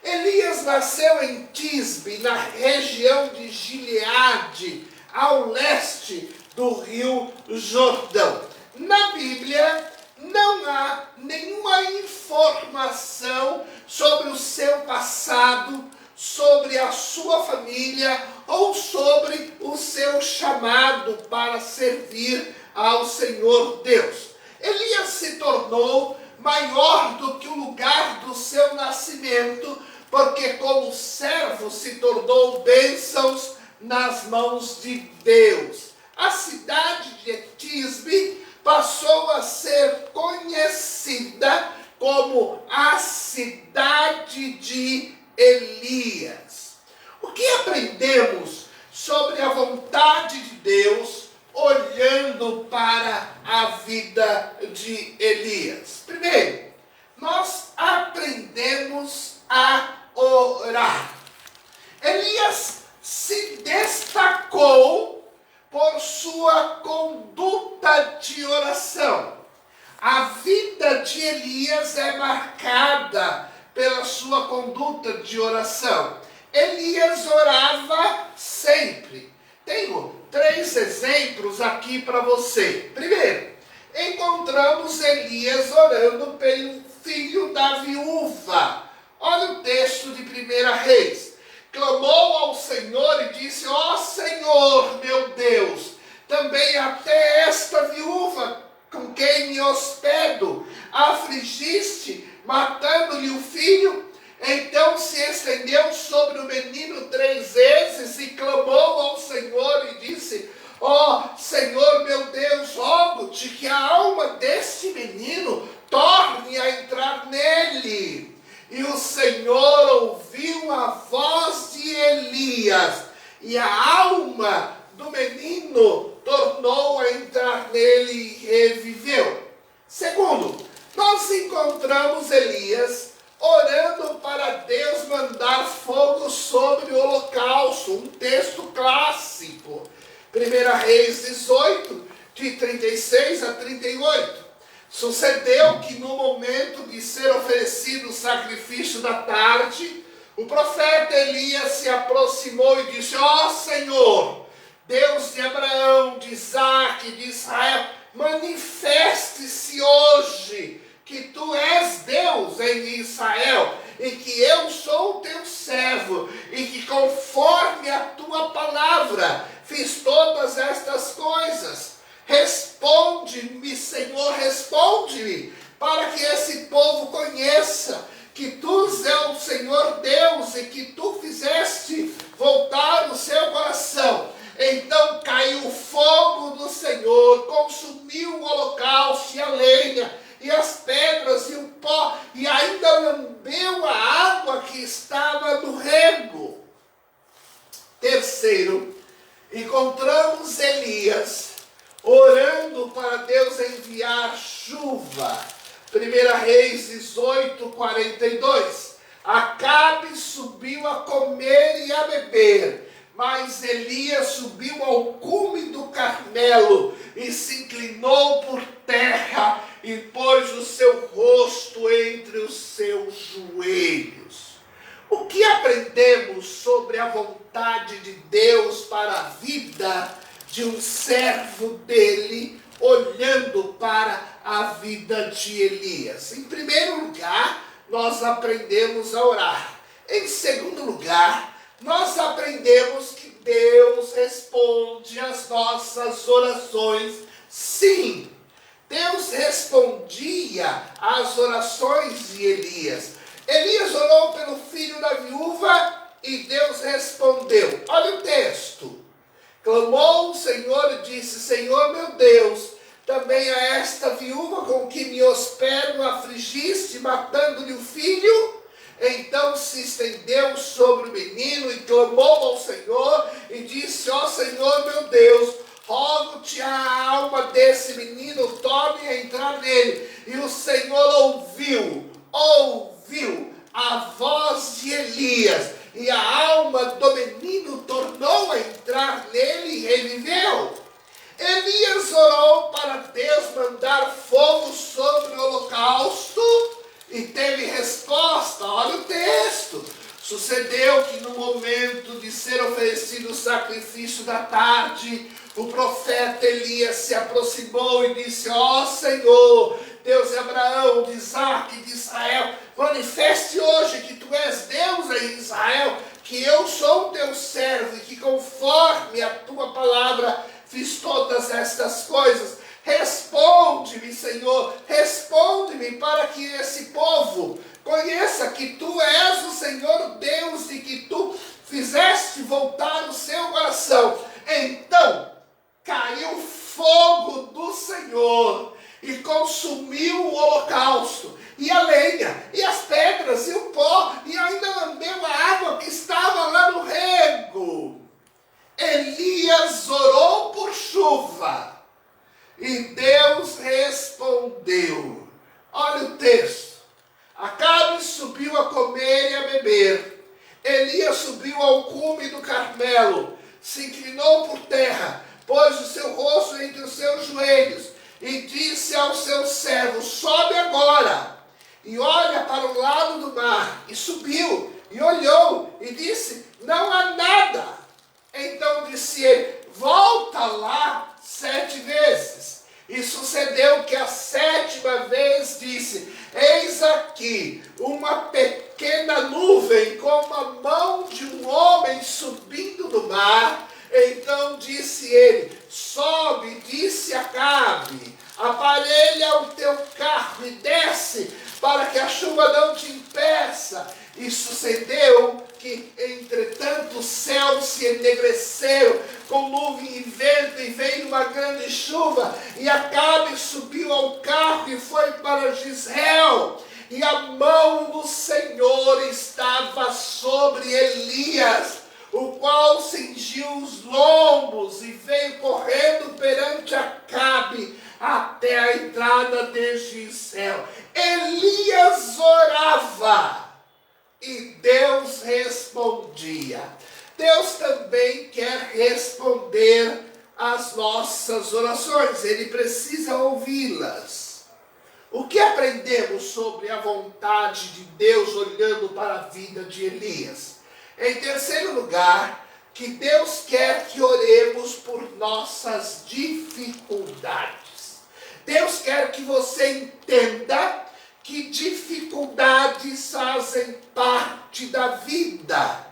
Elias nasceu em Tisbe, na região de Gileade, ao leste do rio Jordão. Na Bíblia não há nenhuma informação sobre o seu passado, sobre a sua família ou sobre o seu chamado para servir ao Senhor Deus. Elias se tornou maior do que o lugar do seu nascimento, porque como servo se tornou bênçãos nas mãos de Deus. A cidade de Tisbe passou a ser conhecida como a cidade de Elias. O que aprendemos sobre a vontade de Deus olhando para a vida de Elias? Primeiro, nós aprendemos a orar. Elias se destacou por sua conduta de oração. A vida de Elias é marcada pela sua conduta de oração. Elias orava sempre. Tenho 3 exemplos aqui para você. Primeiro, encontramos Elias orando pelo filho da viúva. Olha o texto de 1 Reis. Clamou ao Senhor e disse: ó Senhor, meu Deus, também até esta viúva com quem me hospedo afligiste, matando-lhe o filho. Então se estendeu sobre o menino 3 vezes e clamou ao Senhor e disse: ó Senhor, meu Deus, rogo-te que a alma deste menino torne a entrar nele. E o Senhor ouviu a voz de Elias, e a alma do menino tornou a entrar nele e reviveu. Segundo, nós encontramos Elias orando para Deus mandar fogo sobre o holocausto, um texto clássico. 1 Reis 18, de 36 a 38. Sucedeu que no momento de ser oferecido o sacrifício da tarde, o profeta Elias se aproximou e disse: ó Senhor, Deus de Abraão, de Isaque, de Israel, manifeste-se hoje que tu és Deus em Israel, e que eu sou teu servo, e que conforme a tua palavra fiz todas estas coisas. Responde-me, Senhor, responde-me, para que esse povo conheça que tu és o Senhor Deus e que tu fizeste voltar o seu coração. Então caiu o fogo do Senhor, consumiu o holocausto e a lenha, e as pedras e o pó, e ainda lambeu a água que estava no rego. Terceiro, encontramos Elias orando para Deus enviar chuva. 1 Reis Gênesis 8:42. Acabe subiu a comer e a beber, mas Elias subiu ao cume do Carmelo e se inclinou por terra e pôs o seu rosto entre os seus joelhos. O que aprendemos sobre a vontade de Deus para a vida de um servo dele, olhando para a vida de Elias? Em primeiro lugar, nós aprendemos a orar. Em segundo lugar, nós aprendemos que Deus responde às nossas orações. Sim, Deus respondia às orações de Elias. Elias orou pelo filho da viúva e Deus respondeu. Olha o texto. Clamou o Senhor e disse: Senhor meu Deus, também a esta viúva com que me hospedo afligiste, matando-lhe o filho? Então se estendeu sobre o menino e clamou ao Senhor e disse: ó Senhor meu Deus, rogo-te a alma desse menino, torne a entrar nele. E o Senhor ouviu a voz de Elias, e a alma do menino tornou a entrar nele e reviveu. Elias orou para Deus mandar fogo sobre o holocausto e teve resposta. Olha o texto. Sucedeu que no momento de ser oferecido o sacrifício da tarde, o profeta Elias se aproximou e disse: ó Senhor, Deus de Abraão, de Isaque e de Israel, manifeste hoje que tu és Deus em Israel, que eu sou teu servo e que conforme a tua palavra fiz todas estas coisas. Responde-me, Senhor, responde-me, para que esse povo conheça que tu és o Senhor Deus e que tu fizeste voltar o seu coração. Então caiu fogo do Senhor e consumiu o holocausto, e a lenha, e as pedras, e o pó, e ainda lambeu a água que estava lá no rego. Elias orou por chuva, e Deus respondeu. Olha o texto. Acabe subiu a comer e a beber. Elias subiu ao cume do Carmelo, se inclinou por terra, pôs o seu rosto entre os seus joelhos, e disse ao seu servo: sobe agora, e olha para o lado do mar. E subiu, e olhou, e disse: não há nada. Então disse ele: volta lá 7 vezes. E sucedeu que a 7ª vez disse: eis aqui uma pequena nuvem como a mão de um homem subindo do mar. Então disse ele: sobe, disse Acabe, aparelha o teu carro e desce, para que a chuva não te impeça. E sucedeu que, entretanto, os céus se enegreceram com nuvem e vento, e veio uma grande chuva, e Acabe subiu ao carro e foi para Jezreel, e a mão do Senhor estava sobre Elias, o qual cingiu os lombos e veio correndo perante Acabe até a entrada de Jezreel. Elias orava e Deus respondia. Deus também quer responder às nossas orações, Ele precisa ouvi-las. O que aprendemos sobre a vontade de Deus olhando para a vida de Elias? Em terceiro lugar, que Deus quer que oremos por nossas dificuldades. Deus quer que você entenda que dificuldades fazem parte da vida.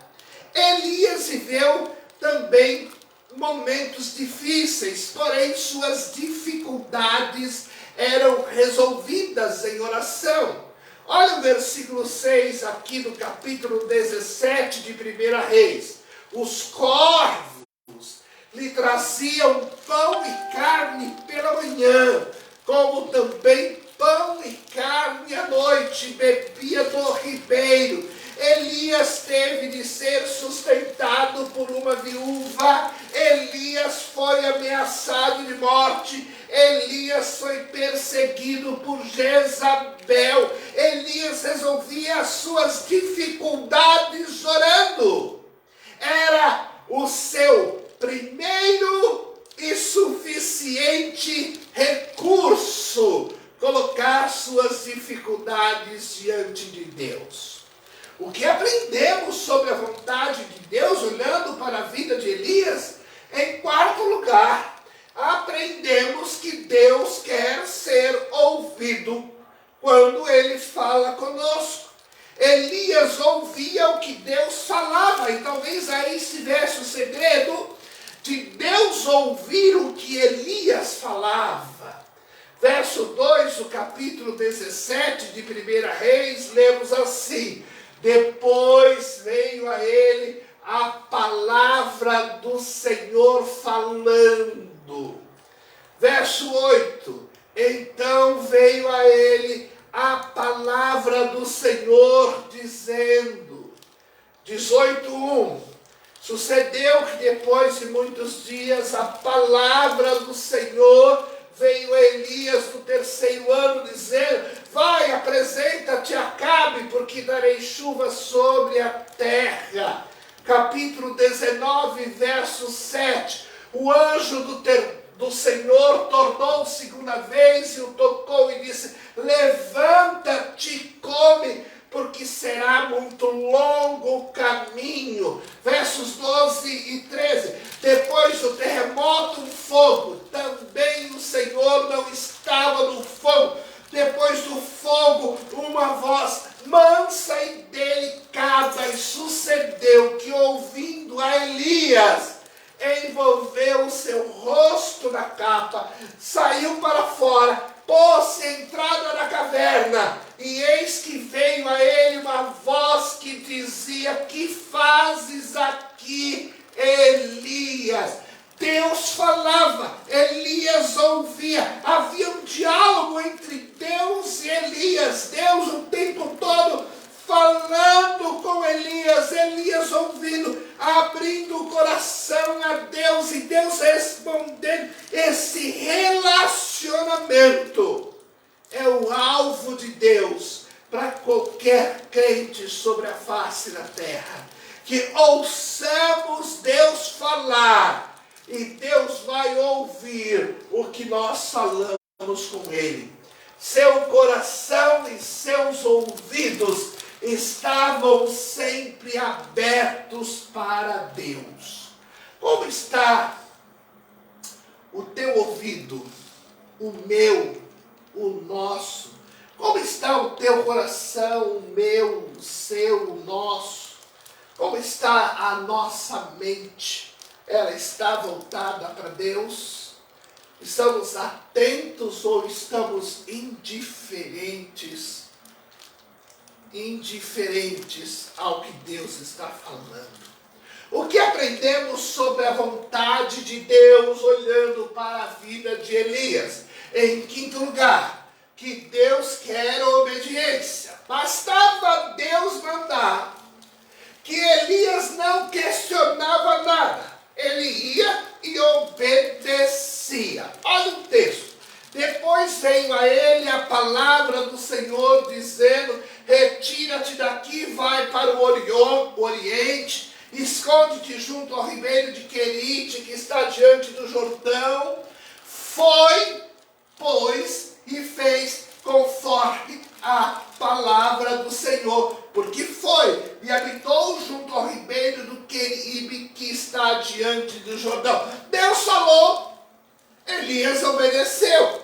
Elias viveu também momentos difíceis, porém suas dificuldades eram resolvidas em oração. Olha o versículo 6 aqui do capítulo 17 de 1 Reis. Os corvos lhe traziam pão e carne pela manhã, como também pão e carne à noite, bebia do ribeiro. Elias teve de ser sustentado por uma viúva. Elias foi ameaçado de morte. Elias foi perseguido por Jezabel. Elias resolvia as suas dificuldades orando. Era o seu primeiro e suficiente recurso, colocar suas dificuldades diante de Deus. O que aprendemos sobre a vontade de Deus, olhando para a vida de Elias? Em quarto lugar, aprendemos que Deus quer ser ouvido quando Ele fala conosco. Elias ouvia o que Deus falava, e talvez aí estivesse o segredo de Deus ouvir o que Elias falava. Verso 2 do capítulo 17 de 1 Reis, lemos assim: depois veio a ele a palavra do Senhor falando. Verso 8, então veio a ele a palavra do Senhor dizendo. 18:1, sucedeu que depois de muitos dias a palavra do Senhor veio a Elias no terceiro ano, dizendo: vai, apresenta-te a Acabe, porque darei chuva sobre a terra. Capítulo 19, verso 7. O anjo do Senhor tornou segunda vez e o tocou e disse: levanta-te e come, porque será muito longo o caminho. Versos 12 e 13. Depois do terremoto, um fogo. Também o Senhor não estava no fogo. Depois do fogo, uma voz mansa e delicada. E sucedeu que, ouvindo a Elias, envolveu o seu rosto na capa, saiu para fora, pôs-se entrada na caverna, e eis que veio a ele uma voz que dizia: que fazes aqui, Elias? Deus falava, Elias ouvia, havia um diálogo entre Deus e Elias, Deus o tempo todo falando com Elias, Elias ouvindo, abrindo o coração a Deus e Deus respondendo. Esse relacionamento é o alvo de Deus para qualquer crente sobre a face da terra. Que ouçamos Deus falar e Deus vai ouvir o que nós falamos com Ele. Seu coração e seus ouvidos estavam sempre abertos para Deus. Como está o teu ouvido, o meu, o nosso? Como está o teu coração, o meu, o seu, o nosso? Como está a nossa mente? Ela está voltada para Deus? Estamos atentos ou estamos indiferentes ao que Deus está falando? O que aprendemos sobre a vontade de Deus olhando para a vida de Elias? Em quinto lugar, que Deus quer obediência. Bastava Deus mandar, que Elias não questionava nada. Ele ia e obedecia. Olha o texto. Depois veio a ele a palavra do Senhor dizendo: retira-te daqui, vai para o oriente, esconde-te junto ao ribeiro de Querite, que está diante do Jordão. Foi, pois, e fez conforme a palavra do Senhor, porque foi e habitou junto ao ribeiro do Queribe, que está diante do Jordão. Deus falou, Elias obedeceu.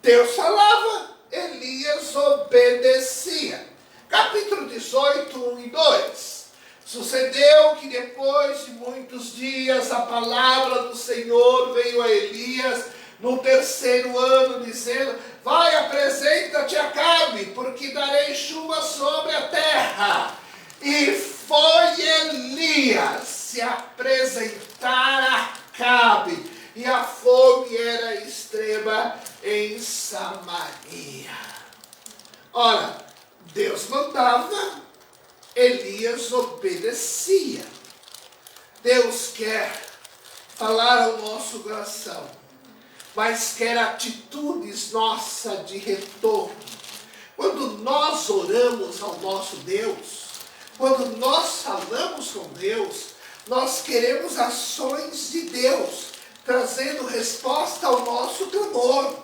Deus falava, Elias obedecia. Capítulo 18, 1 e 2. Sucedeu que depois de muitos dias a palavra do Senhor veio a Elias no terceiro ano, dizendo: vai, apresenta-te a Acabe, porque darei chuva sobre a terra. E foi Elias se apresentar a Acabe, e a fome era extrema em Samaria. Ora, Deus mandava, Elias obedecia. Deus quer falar ao nosso coração, mas quer atitudes nossas de retorno. Quando nós oramos ao nosso Deus, quando nós falamos com Deus, nós queremos ações de Deus, trazendo resposta ao nosso clamor.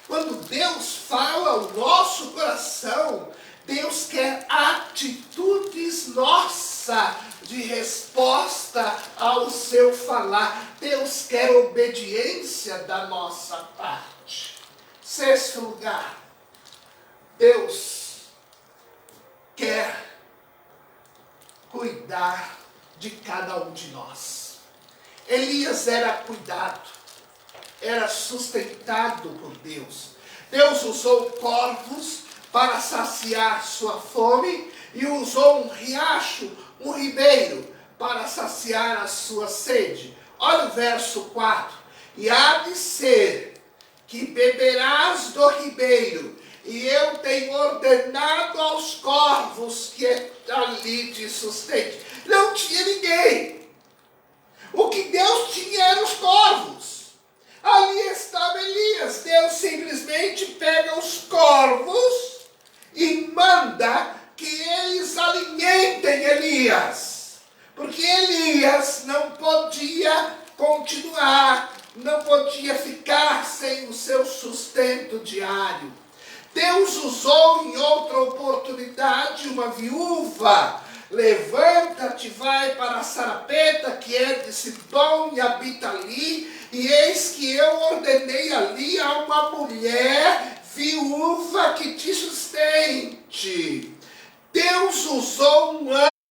Quando Deus fala ao nosso coração, Deus quer atitudes nossas de resposta ao seu falar. Deus quer obediência da nossa parte. Sexto lugar, Deus quer cuidar de cada um de nós. Elias era cuidado, era sustentado por Deus. Deus usou corvos para saciar sua fome e usou um riacho, um ribeiro, para saciar a sua sede. Olha o verso 4. E há de ser que beberás do ribeiro, e eu tenho ordenado aos corvos que ali te sustente. Não tinha ninguém. O que Deus tinha eram os corvos. Ali estava Elias. Deus simplesmente pega os corvos e manda que eles alimentem Elias. Porque Elias não podia continuar, não podia ficar sem o seu sustento diário. Deus usou em outra oportunidade uma viúva. Levanta-te, vai para Sarapeta, que é de Sidom, e habita ali, e eis que eu ordenei ali a uma mulher viúva que te sustente. Deus usou um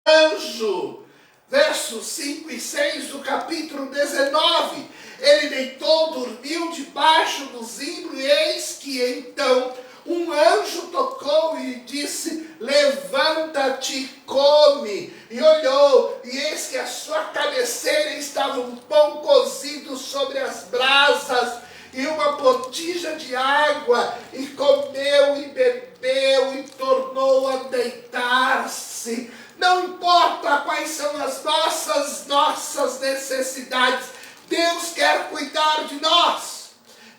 anjo. Versos 5 e 6 do capítulo 19. Ele deitou, dormiu debaixo do zimbro, e eis que então um anjo tocou e disse: levanta-te e come. E olhou, e eis que à sua cabeceira estava um pão cozido sobre as brasas e uma botija de água, e comeu e bebeu e tornou a deitar-se. Não importa quais são as nossas necessidades, Deus quer cuidar de nós.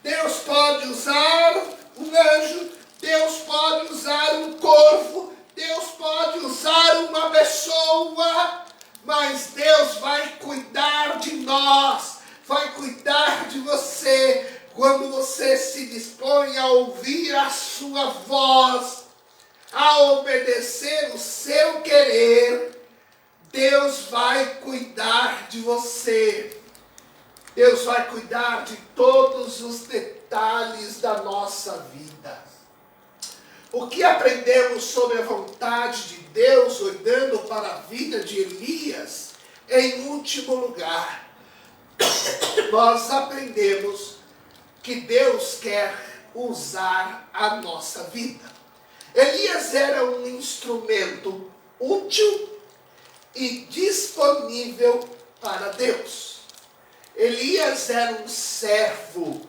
Deus pode usar um anjo, Deus pode usar um corvo, Deus pode usar uma pessoa, mas Deus vai cuidar de nós, vai cuidar de você, quando você se dispõe a ouvir a sua voz, a obedecer o seu querer. Deus vai cuidar de você. Deus vai cuidar de todos os detalhes da nossa vida. O que aprendemos sobre a vontade de Deus, olhando para a vida de Elias? Em último lugar, nós aprendemos que Deus quer usar a nossa vida. Elias era um instrumento útil e disponível para Deus. Elias era um servo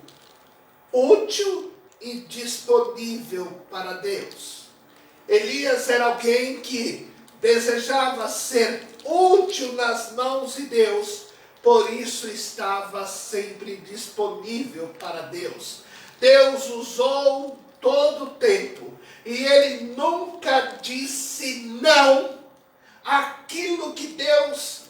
útil e disponível para Deus. Elias era alguém que desejava ser útil nas mãos de Deus, por isso estava sempre disponível para Deus. Deus usou todo o tempo e ele nunca disse não àquilo que Deus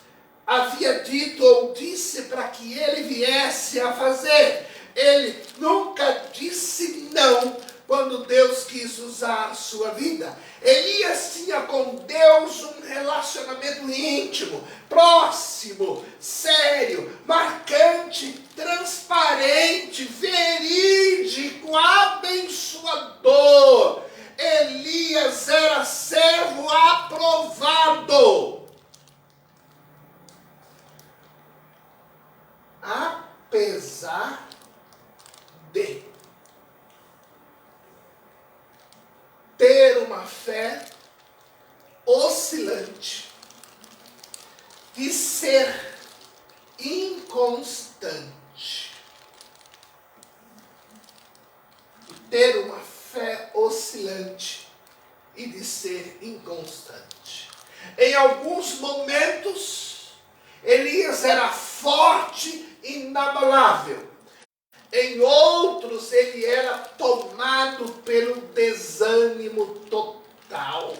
havia dito ou disse para que ele viesse a fazer. Ele nunca disse não quando Deus quis usar sua vida. Elias tinha com Deus um relacionamento íntimo, próximo, sério, marcante, transparente, verídico, abençoador. Elias era servo aprovado. Apesar de ter uma fé oscilante, de ser inconstante, de ter uma fé oscilante e de ser inconstante. Em alguns momentos, Elias era forte e inabalável. Em outros, ele era tomado pelo desânimo total.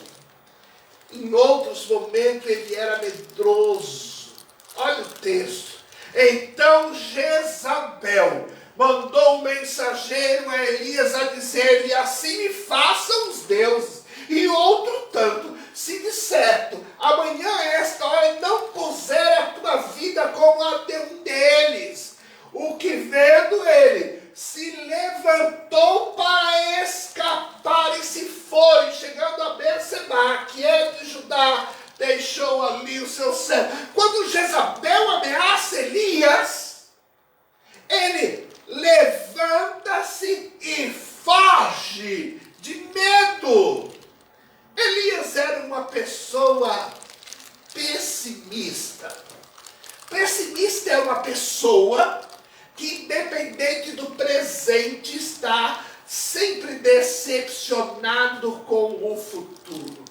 Em outros momentos, ele era medroso. Olha o texto. Então Jezabel mandou um mensageiro a Elias a dizer-lhe: assim me façam os deuses. E outro tanto, se de certo, amanhã a esta hora não puser a tua vida como a de um deles. O que vendo ele, se levantou para escapar e se foi, chegando a Berseba, que é de Judá, deixou ali o seu servo. Quando Jezabel ameaça Elias, ele levanta-se e foge de medo. Elias era uma pessoa pessimista. Pessimista é uma pessoa que, independente do presente, está sempre decepcionado com o futuro.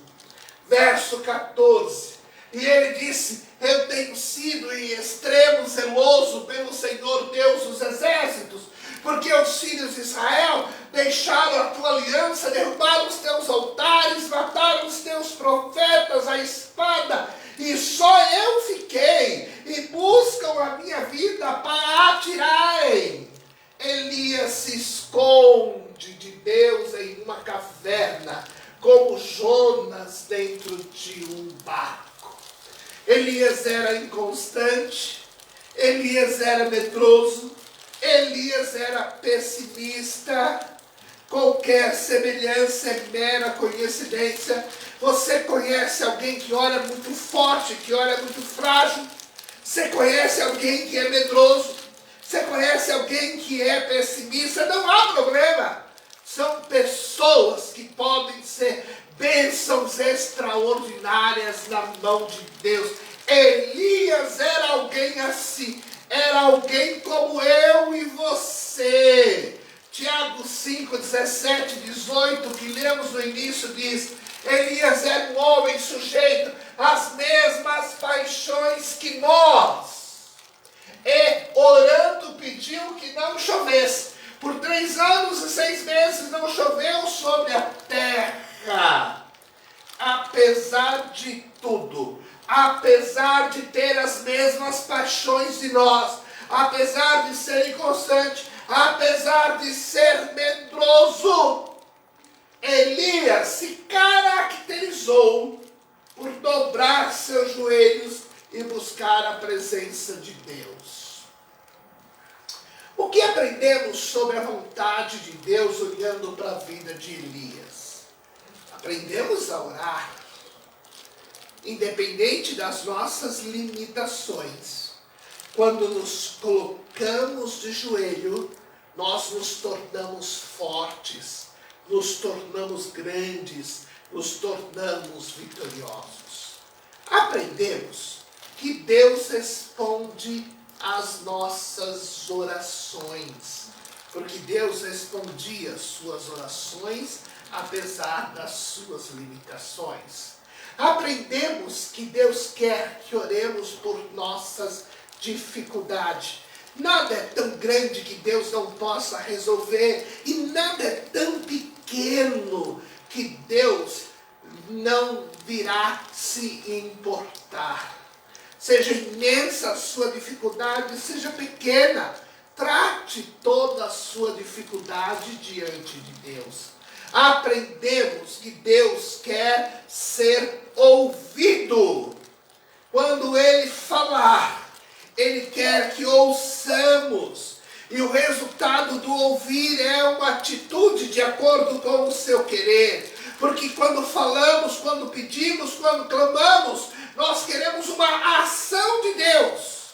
Verso 14. E ele disse: eu tenho sido em extremo zeloso pelo Senhor Deus dos exércitos, porque os filhos de Israel deixaram a tua aliança, derrubaram os teus altares, mataram os teus profetas à espada, e só eu fiquei, e buscam a minha vida para atirarem. Elias se esconde de Deus em uma caverna, como Jonas dentro de um barco. Elias era inconstante, Elias era medroso, Elias era pessimista. Qualquer semelhança é mera coincidência. Você conhece alguém que ora muito forte, que ora muito frágil? Você conhece alguém que é medroso? Você conhece alguém que é pessimista? Não há problema. São pessoas que podem ser bênçãos extraordinárias na mão de Deus. Elias era alguém assim. Era alguém como eu e você. Tiago 5, 17, 18, que lemos no início, diz: Elias era um homem sujeito às mesmas paixões que nós. E orando pediu que não chovesse. Por 3 anos e 6 meses não choveu sobre a terra. Apesar de tudo, apesar de ter as mesmas paixões de nós, apesar de ser inconstante, apesar de ser medroso, Elias se caracterizou por dobrar seus joelhos e buscar a presença de Deus. O que aprendemos sobre a vontade de Deus olhando para a vida de Elias? Aprendemos a orar, independente das nossas limitações. Quando nos colocamos de joelho, nós nos tornamos fortes, nos tornamos grandes, nos tornamos vitoriosos. Aprendemos que Deus responde às nossas orações, porque Deus respondia às suas orações, apesar das suas limitações. Aprendemos que Deus quer que oremos por nossas dificuldades. Nada é tão grande que Deus não possa resolver, e nada é tão pequeno que Deus não virá se importar. Seja imensa a sua dificuldade, seja pequena, trate toda a sua dificuldade diante de Deus. Aprendemos que Deus quer ser ouvido. Quando Ele falar, Ele quer que ouçamos. E o resultado do ouvir é uma atitude de acordo com o seu querer. Porque quando falamos, quando pedimos, quando clamamos, nós queremos uma ação de Deus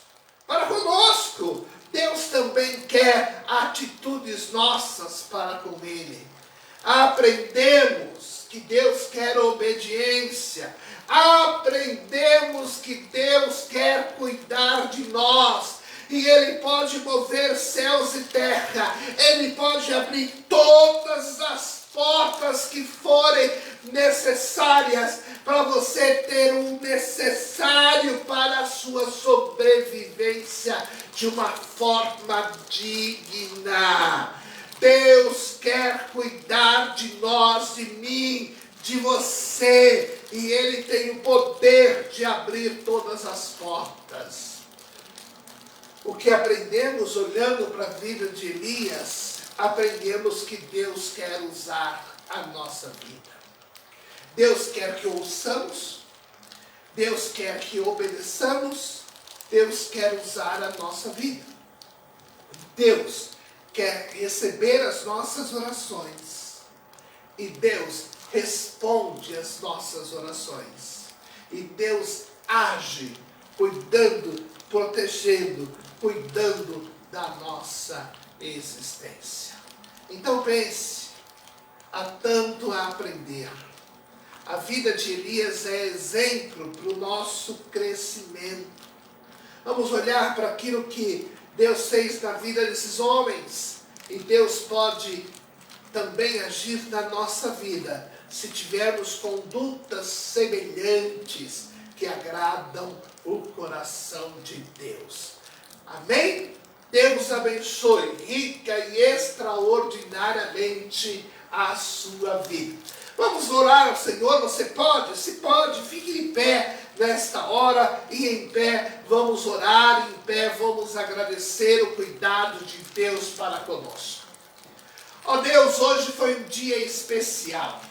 para conosco. Deus também quer atitudes nossas para com Ele. Aprendemos que Deus quer obediência. Aprendemos que Deus quer cuidar de nós. E Ele pode mover céus e terra. Ele pode abrir todas as portas que forem necessárias para você ter o necessário para a sua sobrevivência de uma forma digna. Deus quer cuidar de nós, de mim, de você, e Ele tem o poder de abrir todas as portas. O que aprendemos olhando para a vida de Elias, aprendemos que Deus quer usar a nossa vida. Deus quer que ouçamos, Deus quer que obedeçamos, Deus quer usar a nossa vida. Deus quer receber as nossas orações e Deus responde as nossas orações. E Deus age cuidando, protegendo, cuidando da nossa existência. Então pense, há tanto a aprender. A vida de Elias é exemplo para o nosso crescimento. Vamos olhar para aquilo que Deus fez na vida desses homens. E Deus pode também agir na nossa vida, se tivermos condutas semelhantes que agradam o coração de Deus. Amém? Deus abençoe rica e extraordinariamente a sua vida. Vamos orar ao Senhor, você pode? Se pode, fique em pé nesta hora e em pé vamos orar, em pé vamos agradecer o cuidado de Deus para conosco. Ó Deus, hoje foi um dia especial,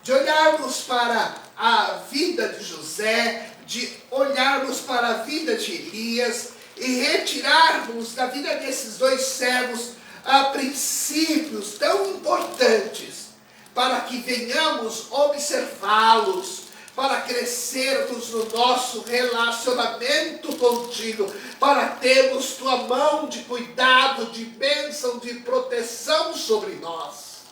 de olharmos para a vida de José, de olharmos para a vida de Elias e retirarmos da vida desses dois servos princípios tão importantes, para que venhamos observá-los, para crescermos no nosso relacionamento contigo, para termos tua mão de cuidado, de bênção, de proteção sobre nós.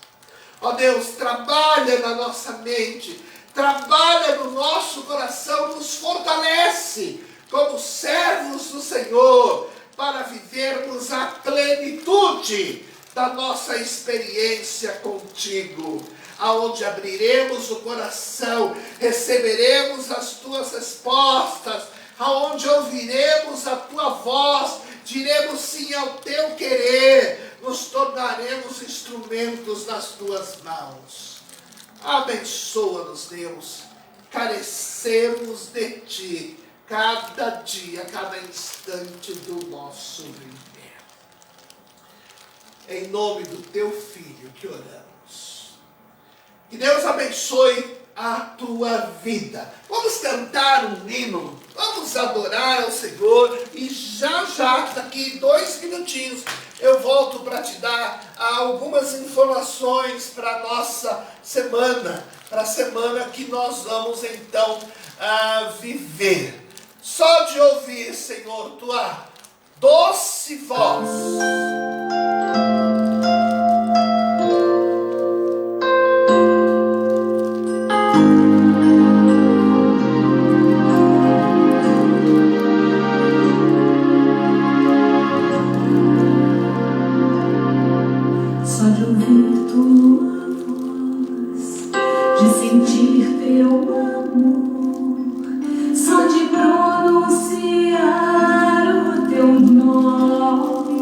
Ó Deus, trabalha na nossa mente, trabalha no nosso coração, nos fortalece como servos do Senhor, para vivermos a plenitude da nossa experiência contigo, aonde abriremos o coração, receberemos as tuas respostas, aonde ouviremos a tua voz, diremos sim ao teu querer, nos tornaremos instrumentos nas tuas mãos. Abençoa-nos, Deus, carecemos de ti, cada dia, cada instante do nosso viver. Em nome do teu Filho que oramos. Que Deus abençoe a tua vida. Vamos cantar um hino, vamos adorar ao Senhor e já, daqui 2 minutinhos, eu volto para te dar algumas informações para a nossa semana, para a semana que nós vamos então viver. Só de ouvir, Senhor, tua doce voz. Pronunciar o teu nome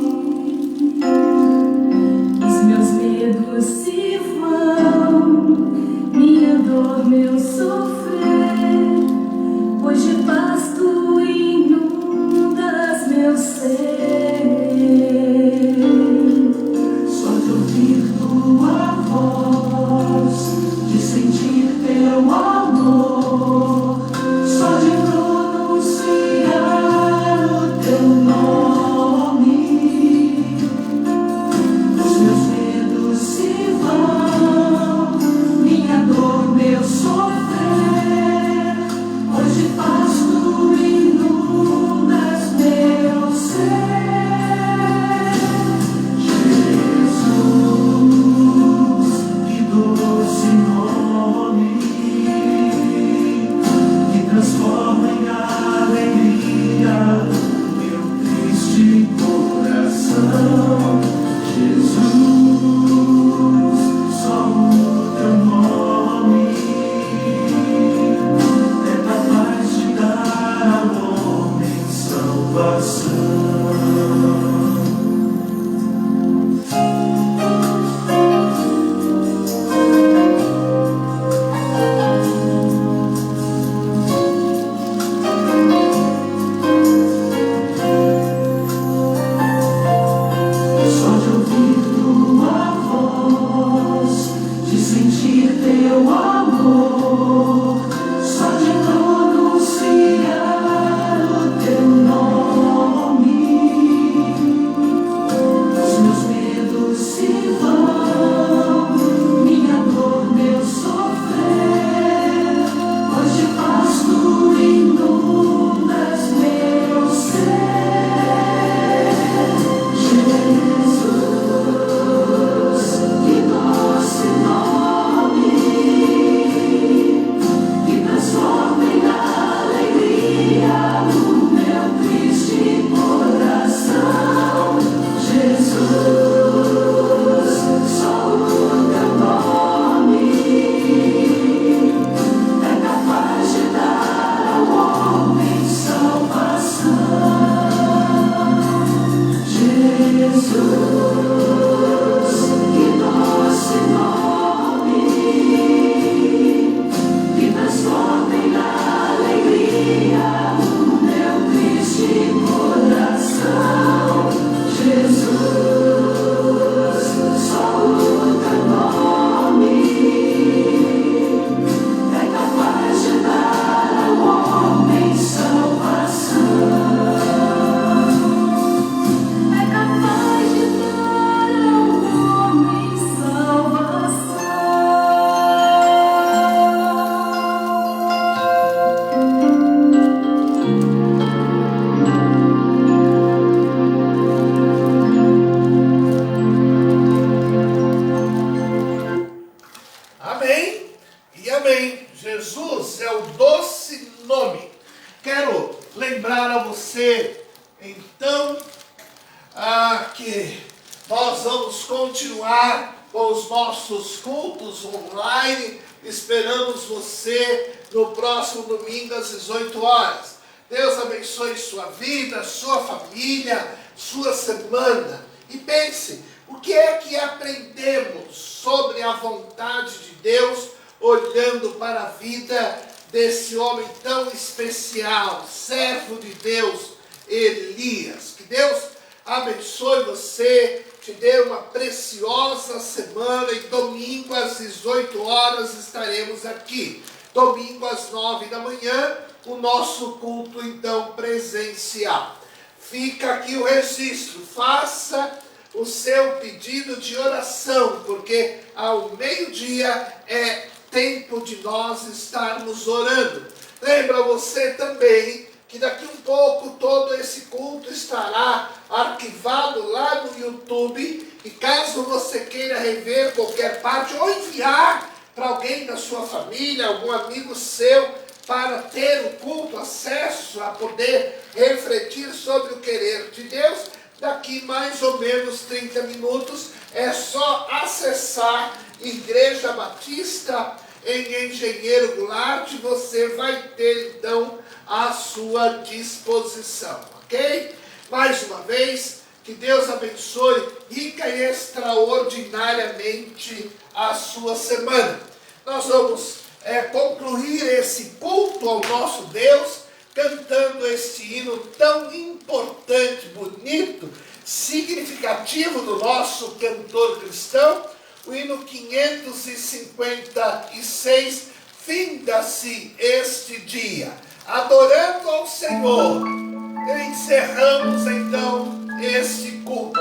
lembrar a você, então, que nós vamos continuar com os nossos cultos online. Esperamos você no próximo domingo às 18 horas. Deus abençoe sua vida, sua família, sua semana. E pense, o que é que aprendemos sobre a vontade de Deus, olhando para a vida desse homem tão especial, servo de Deus, Elias? Que Deus abençoe você, te dê uma preciosa semana, e domingo às 18 horas estaremos aqui. Domingo às 9 da manhã, o nosso culto então presencial. Fica aqui o registro, faça o seu pedido de oração, porque ao meio-dia é tempo de nós estarmos orando. Lembra você também que daqui um pouco todo esse culto estará arquivado lá no YouTube, e caso você queira rever qualquer parte ou enviar para alguém da sua família, algum amigo seu, para ter o culto, acesso a poder refletir sobre o querer de Deus, daqui mais ou menos 30 minutos, é só acessar Igreja Batista em Engenheiro Goulart, você vai ter então à sua disposição, ok? Mais uma vez, que Deus abençoe rica e extraordinariamente a sua semana. Nós vamos concluir esse culto ao nosso Deus, cantando este hino tão importante, bonito, significativo do nosso cantor cristão, o hino 556, finda-se este dia. Adorando ao Senhor, encerramos então este culto.